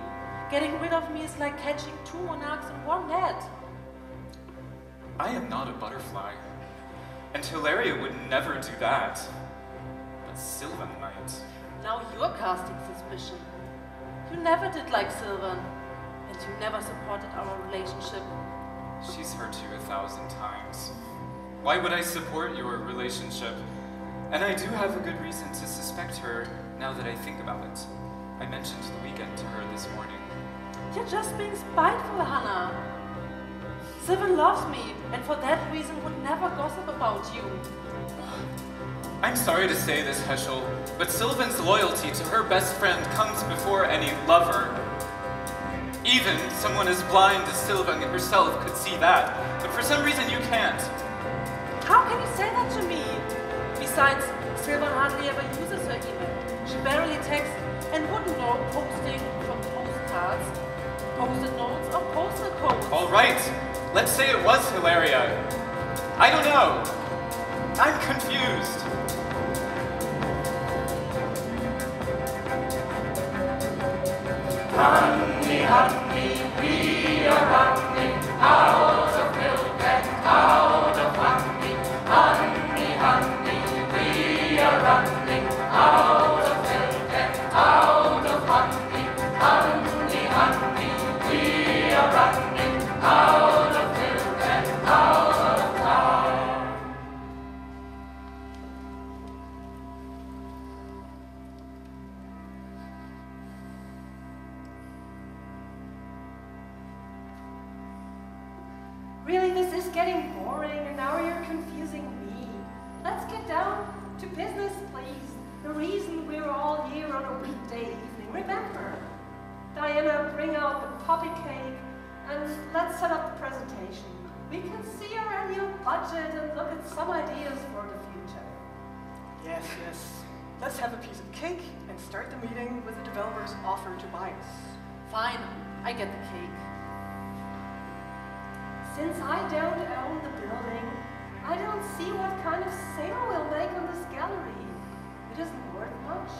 Getting rid of me is like catching two monarchs in one net. I am not a butterfly. And Hilaria would never do that. But Sylvan might. Now you're casting suspicion. You never did like Sylvan. And you never supported our relationship. She's hurt you 1,000 times. Why would I support your relationship? And I do have a good reason to suspect her now that I think about it. I mentioned the weekend to her this morning. You're just being spiteful, Hannah. Sylvan loves me, and for that reason would never gossip about you. I'm sorry to say this, Sch'nell, but Sylvan's loyalty to her best friend comes before any lover. Even someone as blind as Sylvan herself could see that, but for some reason you can't. How can you say that to me? Besides, Sylvan hardly ever uses her email. She barely texts and wouldn't know posting from postcards, post-it notes, or postal codes. All right, let's say it was Hilaria. I don't know. I'm confused. Honey, honey, we are running out of milk and out of honey. Honey, honey, we are running out of milk and out of honey. Honey, honey, we are running out of milk and out of honey. Really, this is getting boring, and now you're confusing me. Let's get down to business, please. The reason we're all here on a weekday evening. Remember, Diana, bring out the poppy cake, and let's set up the presentation. We can see our annual budget and look at some ideas for the future. Yes, yes. Let's have a piece of cake and start the meeting with the developer's offer to buy us. Fine, I get the cake. Since I don't own the building, I don't see what kind of sale we'll make on this gallery. It isn't worth much.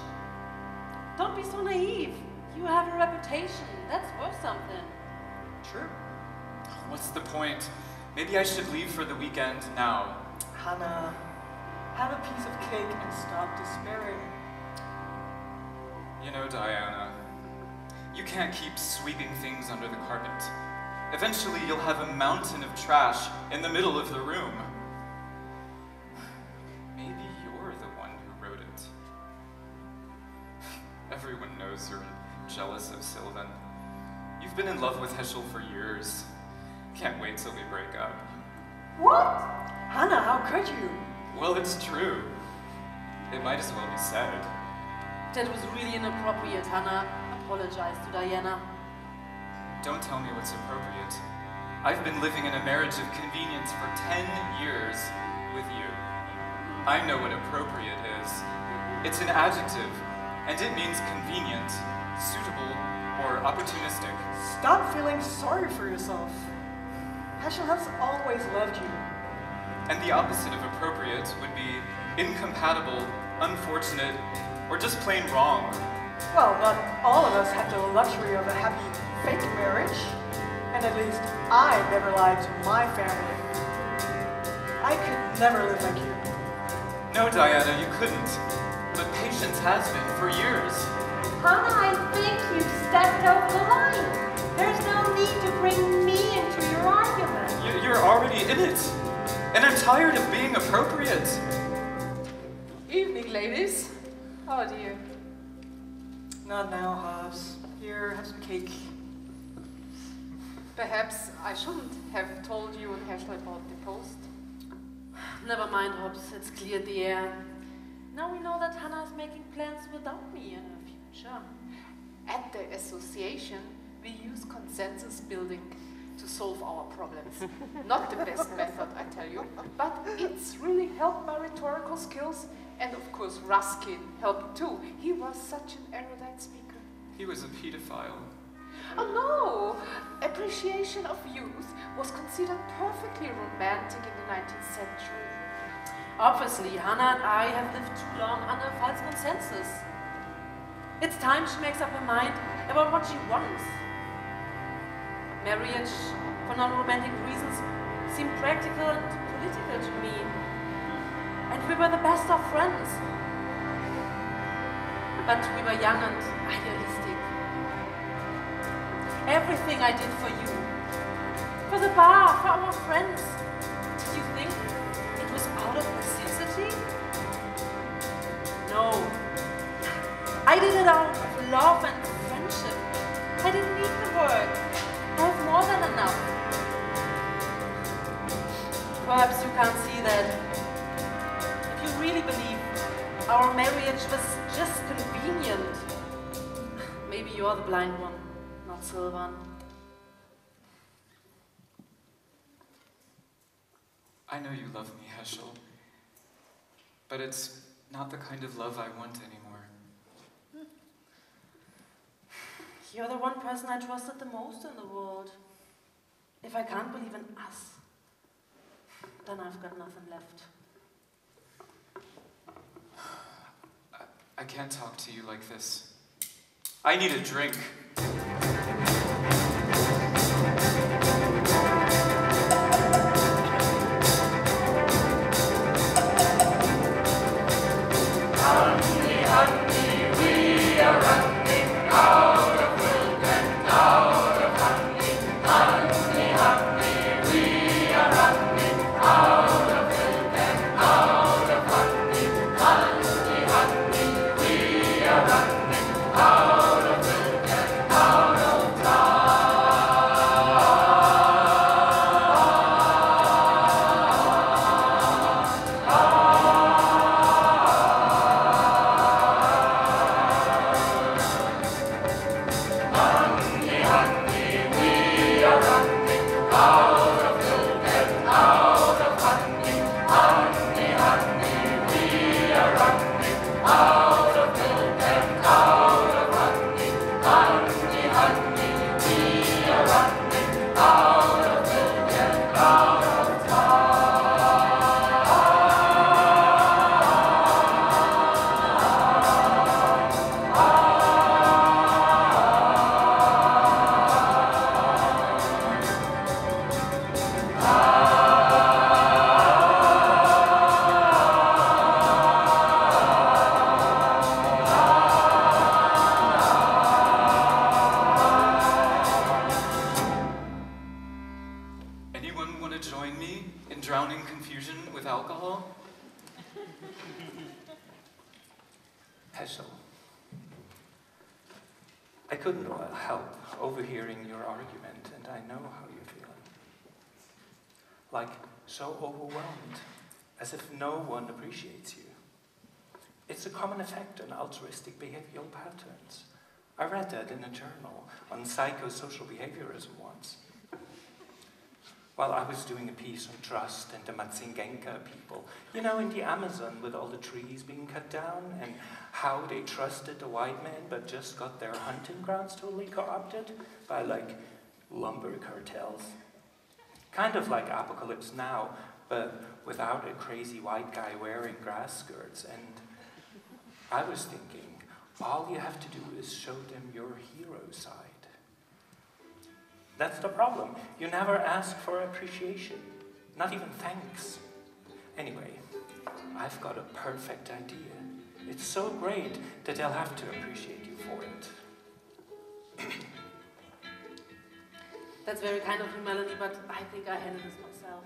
Don't be so naive. You have a reputation. That's worth something. True. What's the point? Maybe I should leave for the weekend now. Hannah, have a piece of cake and stop despairing. You know, Diana, you can't keep sweeping things under the carpet. Eventually, you'll have a mountain of trash in the middle of the room. Maybe you're the one who wrote it. Everyone knows you're jealous of Sylvan. You've been in love with Sch'nell for years. Can't wait till we break up. What? Hannah, how could you? Well, it's true. It might as well be said. That was really inappropriate, Hannah. Apologize to Diana. Don't tell me what's appropriate. I've been living in a marriage of convenience for 10 years with you. I know what appropriate is. It's an adjective, and it means convenient, suitable, or opportunistic. Stop feeling sorry for yourself. Sch'nell has always loved you. And the opposite of appropriate would be incompatible, unfortunate, or just plain wrong. Well, not all of us had the luxury of a happy fake marriage, and at least I never lied to my family. I could never live like you. No, Diana, you couldn't. But Patience has been for years. Hannah, I think you've stepped over the line. There's no need to bring me into your argument. You're already in it. And I'm tired of being appropriate. Evening, ladies. Oh dear. Not now, Hobbs. Here, have some cake. Perhaps I shouldn't have told you and Sch'nell about the post. Never mind, Hobbs. It's cleared the air. Now we know that Hannah is making plans without me in the future. At the association, we use consensus building to solve our problems. Not the best method, I tell you, but it's really helped my rhetorical skills, and of course Ruskin helped too. He was such an erudite speaker. He was a pedophile. Oh no! Appreciation of youth was considered perfectly romantic in the 19th century. Obviously, Hannah and I have lived too long under a false consensus. It's time she makes up her mind about what she wants. Marriage, for non-romantic reasons, seemed practical and political to me. And we were the best of friends. But we were young and idealistic. Everything I did for you, for the bar, for our friends, did you think it was out of necessity? No. I did it out of love and friendship. I didn't need the work. I have more than enough. Perhaps you can't see that. If you really believe our marriage was just convenient, maybe you're the blind one, not Silvan. I know you love me, Heschel, but it's not the kind of love I want anymore. You're the one person I trusted the most in the world. If I can't believe in us, then I've got nothing left. I can't talk to you like this. I need a drink. Heschel, I couldn't help overhearing your argument, and I know how you're feeling. Like, so overwhelmed, as if no one appreciates you. It's a common effect on altruistic behavioral patterns. I read that in a journal on psychosocial behaviorism once. While I was doing a piece on trust and the Matsingenka people, you know, in the Amazon with all the trees being cut down and how they trusted the white man but just got their hunting grounds totally co-opted by like lumber cartels. Kind of like Apocalypse Now, but without a crazy white guy wearing grass skirts. And I was thinking, all you have to do is show them your hero side. That's the problem. You never ask for appreciation, not even thanks. Anyway, I've got a perfect idea. It's so great that they'll have to appreciate you for it. That's very kind of you, Melanie, but I think I handle this myself.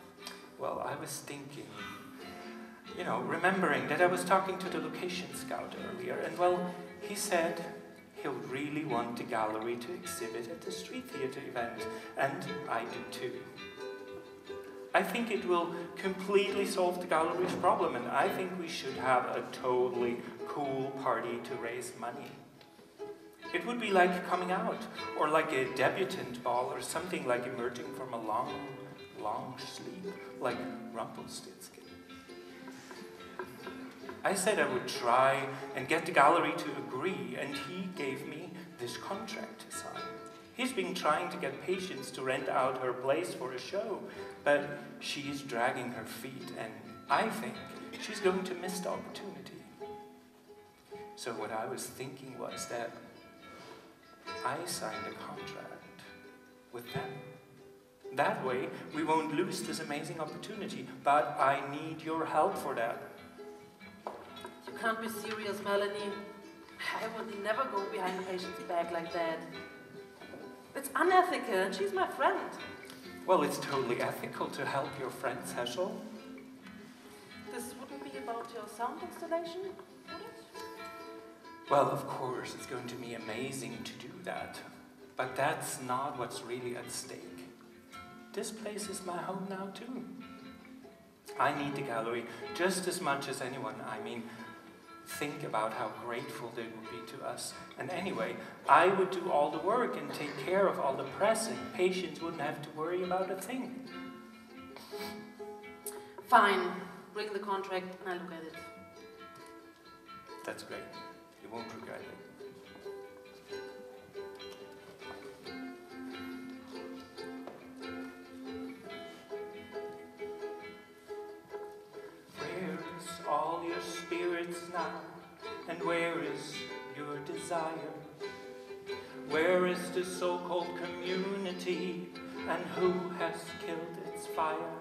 Well, I was thinking, you know, remembering that I was talking to the location scout earlier, and well, he said he'll really want the gallery to exhibit at the street theater event, and I do too. I think it will completely solve the gallery's problem, and I think we should have a totally cool party to raise money. It would be like coming out, or like a debutante ball, or something like emerging from a long, long sleep, like Rumpelstiltskin. I said I would try and get the gallery to agree, and he gave me this contract to sign. He's been trying to get Patience to rent out her place for a show, but she's dragging her feet, and I think she's going to miss the opportunity. So what I was thinking was that I signed a contract with them. That way, we won't lose this amazing opportunity, but I need your help for that. You can't be serious, Melanie. I would never go behind a patient's back like that. It's unethical, and she's my friend. Well, it's totally ethical to help your friends, Heschel. This wouldn't be about your sound installation, would it? Well, of course, it's going to be amazing to do that. But that's not what's really at stake. This place is my home now, too. I need the gallery just as much as anyone. I mean, Think about how grateful they would be to us. And anyway, I would do all the work and take care of all the press, and patients wouldn't have to worry about a thing. Fine. Bring the contract and I'll look at it. That's great. You won't regret it. Where is all your spirits now? And where is your desire? Where is the so-called community? And who has killed its fire?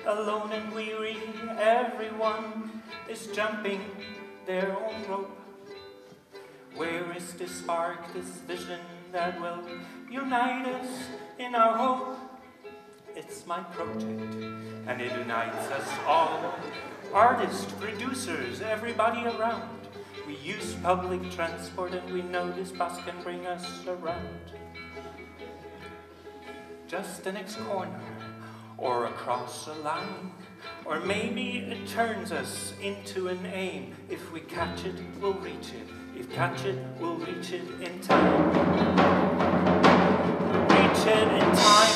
Alone and weary, everyone is jumping their own rope. Where is this spark, this vision that will unite us in our hope? It's my project, and it unites us all. Artists, producers, everybody around. We use public transport and we know this bus can bring us around. Just the next corner, or across a line, or maybe it turns us into an aim. If we catch it, we'll reach it. If catch it, we'll reach it in time. Reach it in time.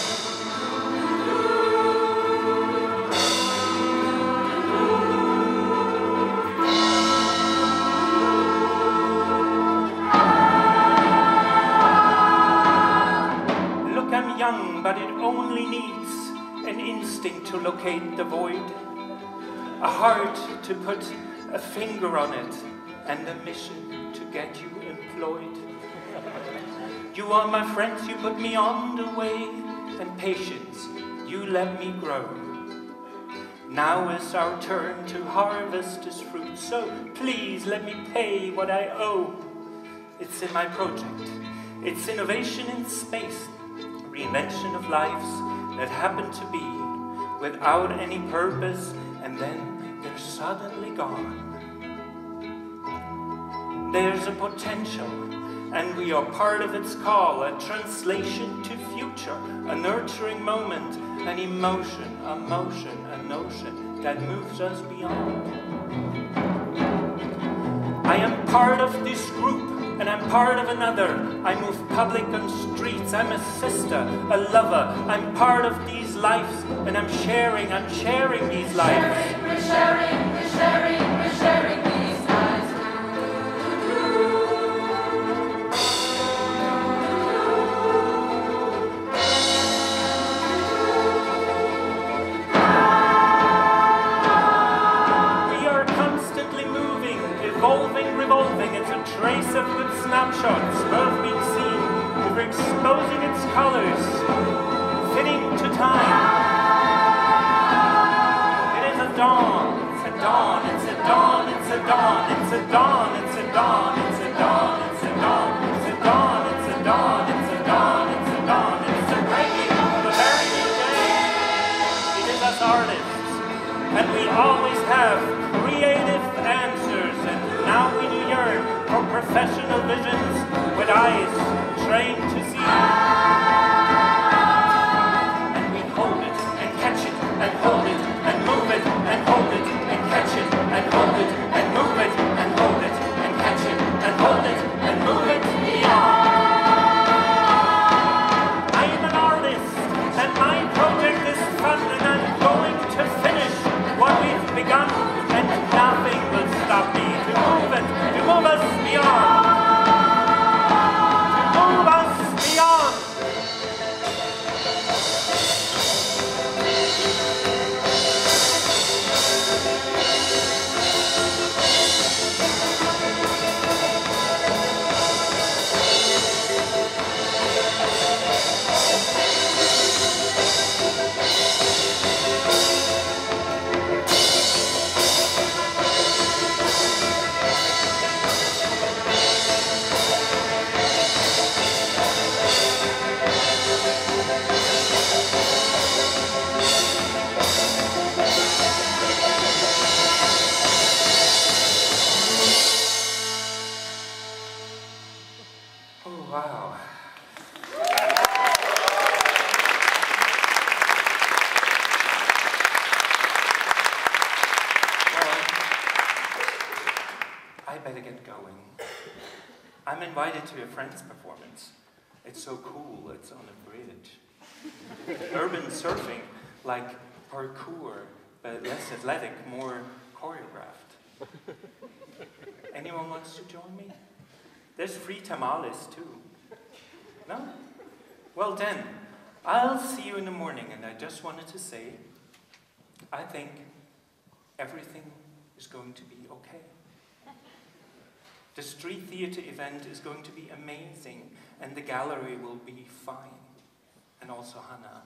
Look, I'm young, but it only needs an instinct to locate the void, a heart to put a finger on it, and a mission to get you employed. You are my friends, you put me on the way, and patience, you let me grow. Now is our turn to harvest this fruit, so please let me pay what I owe. It's in my project, it's innovation in space, reinvention of lives that happen to be without any purpose, and then they're suddenly gone. There's a potential, and we are part of its call, a translation to future, a nurturing moment, an emotion, a motion, a notion that moves us beyond. I am part of this group, and I'm part of another. I move public on streets. I'm a sister, a lover. I'm part of these lives, and I'm sharing these lives. We're sharing these lives. We are constantly moving, evolving, revolving. It's a trace of good snapshots, both being seen. We're exposing its colors, fitting to time. It is a dawn, it's a dawn, it's a dawn, it's a dawn, it's a dawn, it's a dawn, it's a dawn, it's a dawn, it's a dawn, it's a dawn, it's a dawn, it's a dawn, it's a breaking of a very new day. It is us artists, and we always have creative answers, and now we do yearn for professional visions with eyes trained to see. And we hold it and catch it and hold it and move it and hold it and catch it and hold it and move it and hold it and catch it and hold it and move it beyond. I am an artist and my project is fun, and I'm going to finish what we've begun, and nothing will stop me to move it, to move us beyond. To move us beyond. I'm invited to a friend's performance. It's so cool, it's on a bridge. Urban surfing, like parkour, but less athletic, more choreographed. Anyone wants to join me? There's free tamales too. No? Well then, I'll see you in the morning, and I just wanted to say, I think everything is going to be okay. The street theater event is going to be amazing, and the gallery will be fine. And also Hannah,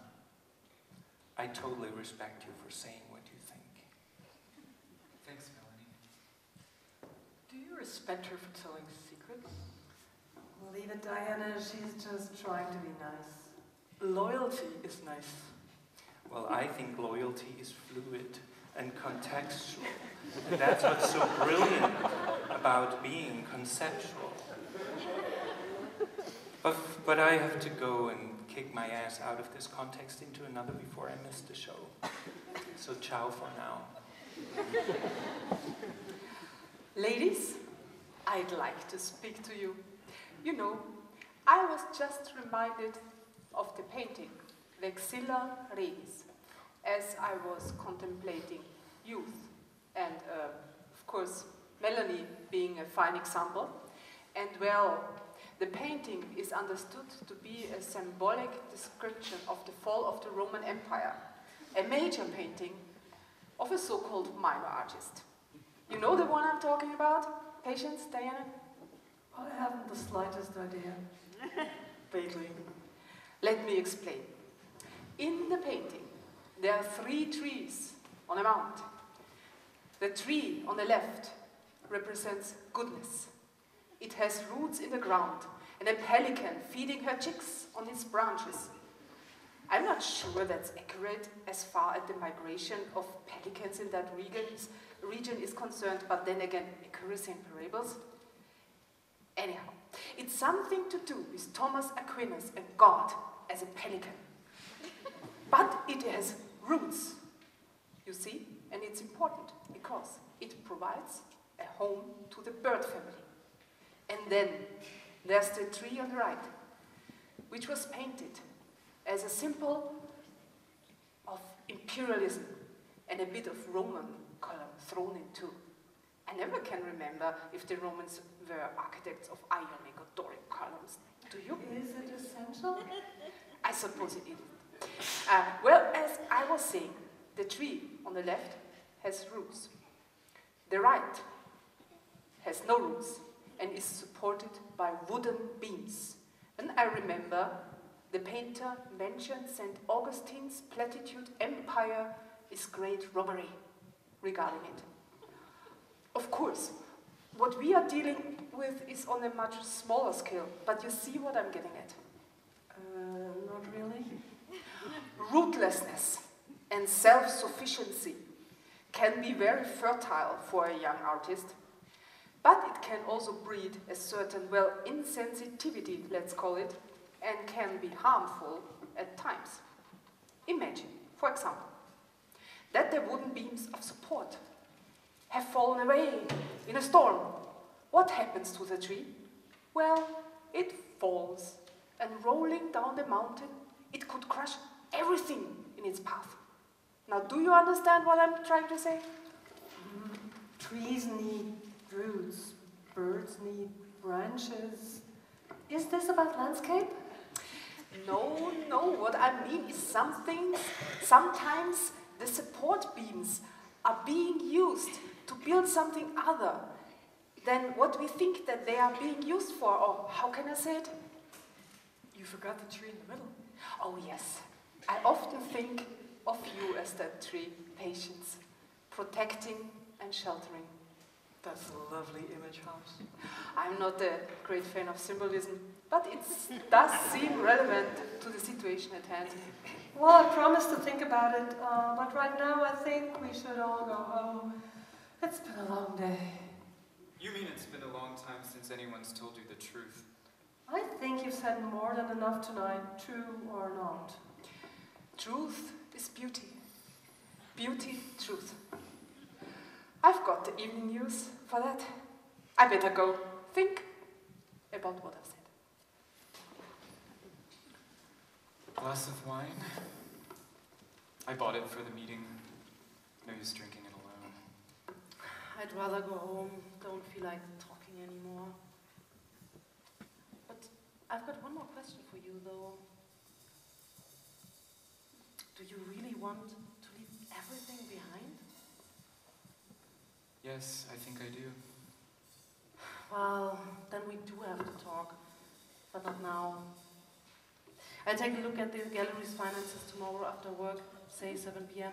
I totally respect you for saying what you think. Thanks, Melanie. Do you respect her for telling secrets? Leave it, Diana. She's just trying to be nice. Loyalty is nice. Well, I think loyalty is fluid and contextual. And that's what's so brilliant about being conceptual. But I have to go and kick my ass out of this context into another before I miss the show. So ciao for now. Ladies, I'd like to speak to you. You know, I was just reminded of the painting, Vexilla Regis, as I was contemplating youth, and of course, Melanie being a fine example. And well, the painting is understood to be a symbolic description of the fall of the Roman Empire, a major painting of a so-called minor artist. You know the one I'm talking about? Patience, Diana? I haven't the slightest idea. Vaguely. Let me explain. In the painting, there are 3 trees on a mount. The tree on the left represents goodness. It has roots in the ground and a pelican feeding her chicks on its branches. I'm not sure that's accurate as far as the migration of pelicans in that region is concerned, but then again, accuracy in parables. Anyhow, it's something to do with Thomas Aquinas and God as a pelican. But it has roots, you see, and it's important because it provides a home to the bird family. And then there's the tree on the right, which was painted as a symbol of imperialism and a bit of Roman color thrown in too. I never can remember if the Romans were architects of Ionic or Doric columns. Do you? Is it essential? I suppose it is. Well, as I was saying, the tree on the left has roots. The right has no roots and is supported by wooden beams. And I remember the painter mentioned St. Augustine's platitude, "Empire is great robbery," regarding it. Of course, what we are dealing with is on a much smaller scale, but you see what I'm getting at. Not really. Rootlessness and self-sufficiency can be very fertile for a young artist, but it can also breed a certain, well, insensitivity, let's call it, and can be harmful at times. Imagine, for example, that the wooden beams of support have fallen away in a storm. What happens to the tree? Well, it falls, and rolling down the mountain, it could crush everything in its path. Now, do you understand what I'm trying to say? Trees need roots, birds need branches. Is this about landscape? No, what I mean is sometimes the support beams are being used to build something other than what we think that they are being used for, or how can I say it? You forgot the tree in the middle. Oh yes, I often think of you as that tree, Patience, protecting and sheltering. That's a lovely image, Hans. I'm not a great fan of symbolism, but it does seem relevant to the situation at hand. Well, I promised to think about it, but right now I think we should all go home. It's been a long day. You mean it's been a long time since anyone's told you the truth? I think you've said more than enough tonight, true or not. Truth is beauty. Beauty, truth. I've got the evening news for that. I better go think. about what I've said. Glass of wine? I bought it for the meeting. No use drinking it alone. I'd rather go home. Don't feel like talking anymore. But I've got one more question for you, though. Do you really want to leave everything behind? Yes, I think I do. Well, then we do have to talk, but not now. I'll take a look at the gallery's finances tomorrow after work, say 7 p.m.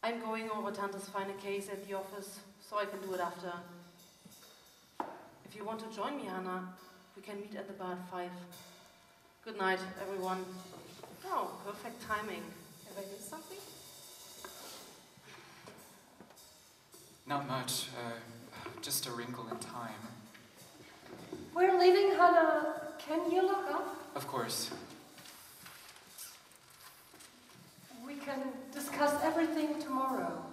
I'm going over Tante's final case at the office, so I can do it after. If you want to join me, Hannah, we can meet at the bar at 5. Good night, everyone. Oh, perfect timing. Have I missed something? Not much. Just a wrinkle in time. We're leaving, Hannah. Can you look up? Of course. We can discuss everything tomorrow.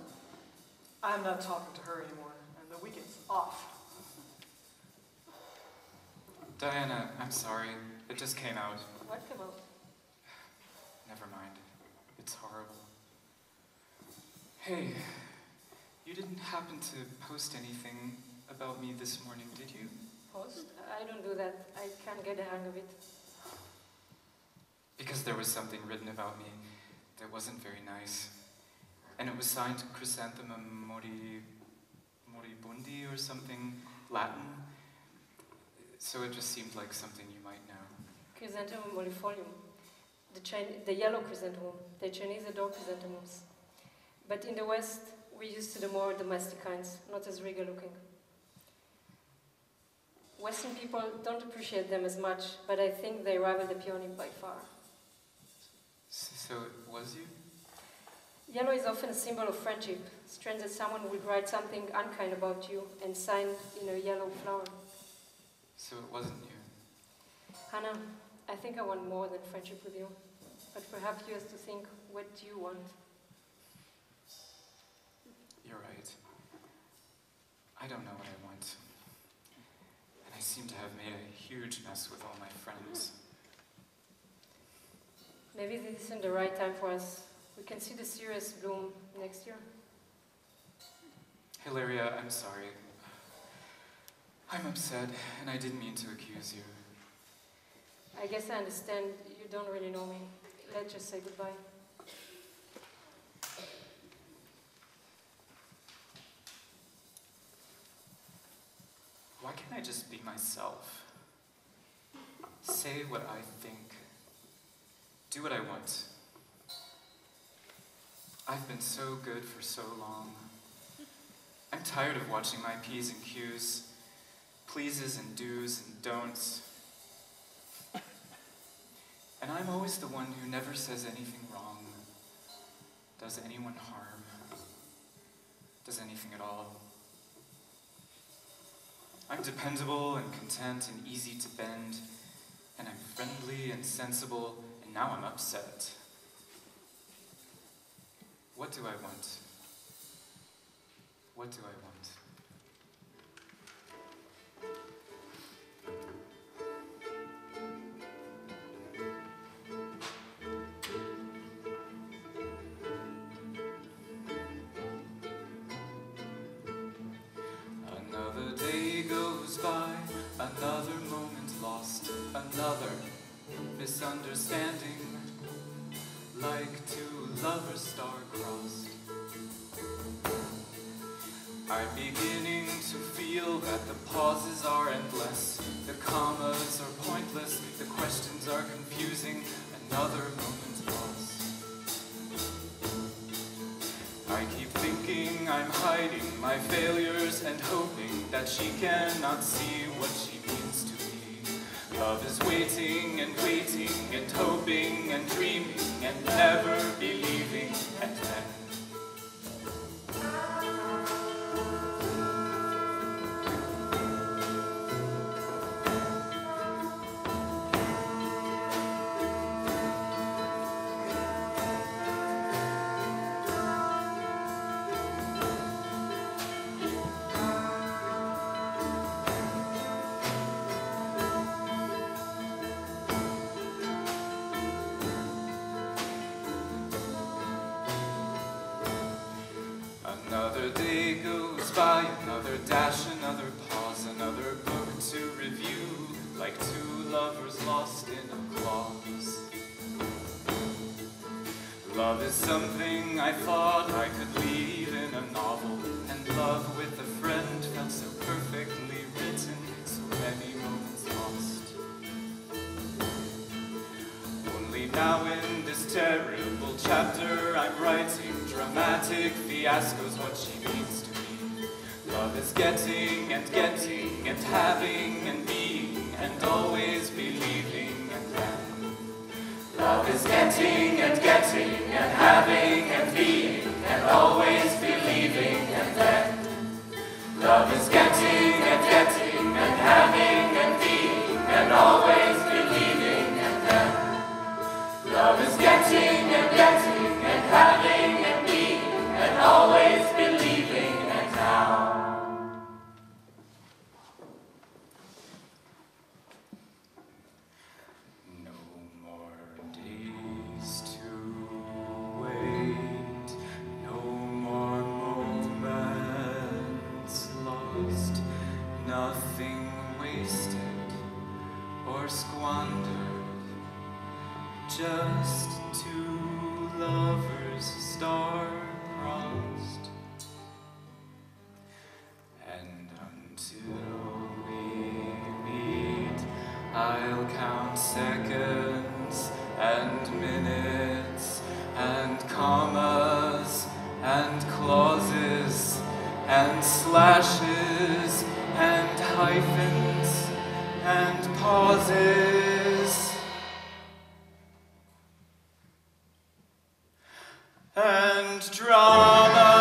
I'm not talking to her anymore, and the weekend's off. Diana, I'm sorry. It just came out. What came out? Never mind. It's horrible. Hey, you didn't happen to post anything about me this morning, did you? Post? I don't do that. I can't get the hang of it. Because there was something written about me that wasn't very nice. And it was signed Chrysanthemum Moribundi or something, Latin. So it just seemed like something you might know. Chrysanthemum molifolium. The yellow chrysanthemum. The Chinese adore chrysanthemums. But in the West, we're used to the more domestic kinds, not as regal looking. Western people don't appreciate them as much, but I think they rival the peony by far. So it was you? Yellow is often a symbol of friendship. Strange that someone would write something unkind about you and sign in a yellow flower. So it wasn't you? Hannah, I think I want more than friendship with you. But perhaps you have to think, what do you want? You're right. I don't know what I want. And I seem to have made a huge mess with all my friends. Maybe this isn't the right time for us. We can see the serious bloom next year. Hilaria, I'm sorry. I'm upset, and I didn't mean to accuse you. I guess I understand you don't really know me. Let's just say goodbye. Why can't I just be myself? Say what I think. Do what I want. I've been so good for so long. I'm tired of watching my P's and Q's, pleases and do's and don'ts. And I'm always the one who never says anything wrong, does anyone harm, does anything at all. I'm dependable and content and easy to bend, and I'm friendly and sensible, and now I'm upset. What do I want? What do I want? Another day goes by, another moment lost, another misunderstanding, like two lovers star-crossed. I'm beginning to feel that the pauses are endless, the commas are pointless, the questions are confusing, another moment lost. I keep thinking I'm hiding my failures and hoping that she cannot see what she means to me. Love is waiting and hoping and dreaming and never believing, and then Love is something I thought I could leave in a novel, and love with a friend felt so perfectly written, so many moments lost. Only now in this terrible chapter I'm writing dramatic fiascos, what she means to me. Love is getting and having and being and always believing and then. Love is getting and having and being and always believing and then. Love is getting and having and being and always believing and then. Love is getting and having and being and always believing and now. Nothing wasted or squandered, just two lovers star-crossed. And until we meet, I'll count seconds and minutes and commas and clauses and slashes and hyphens and pauses and drama.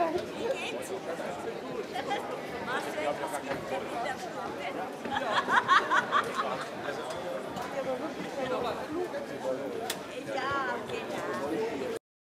Wie geht's? Machst du etwas mit der Wiederfrau?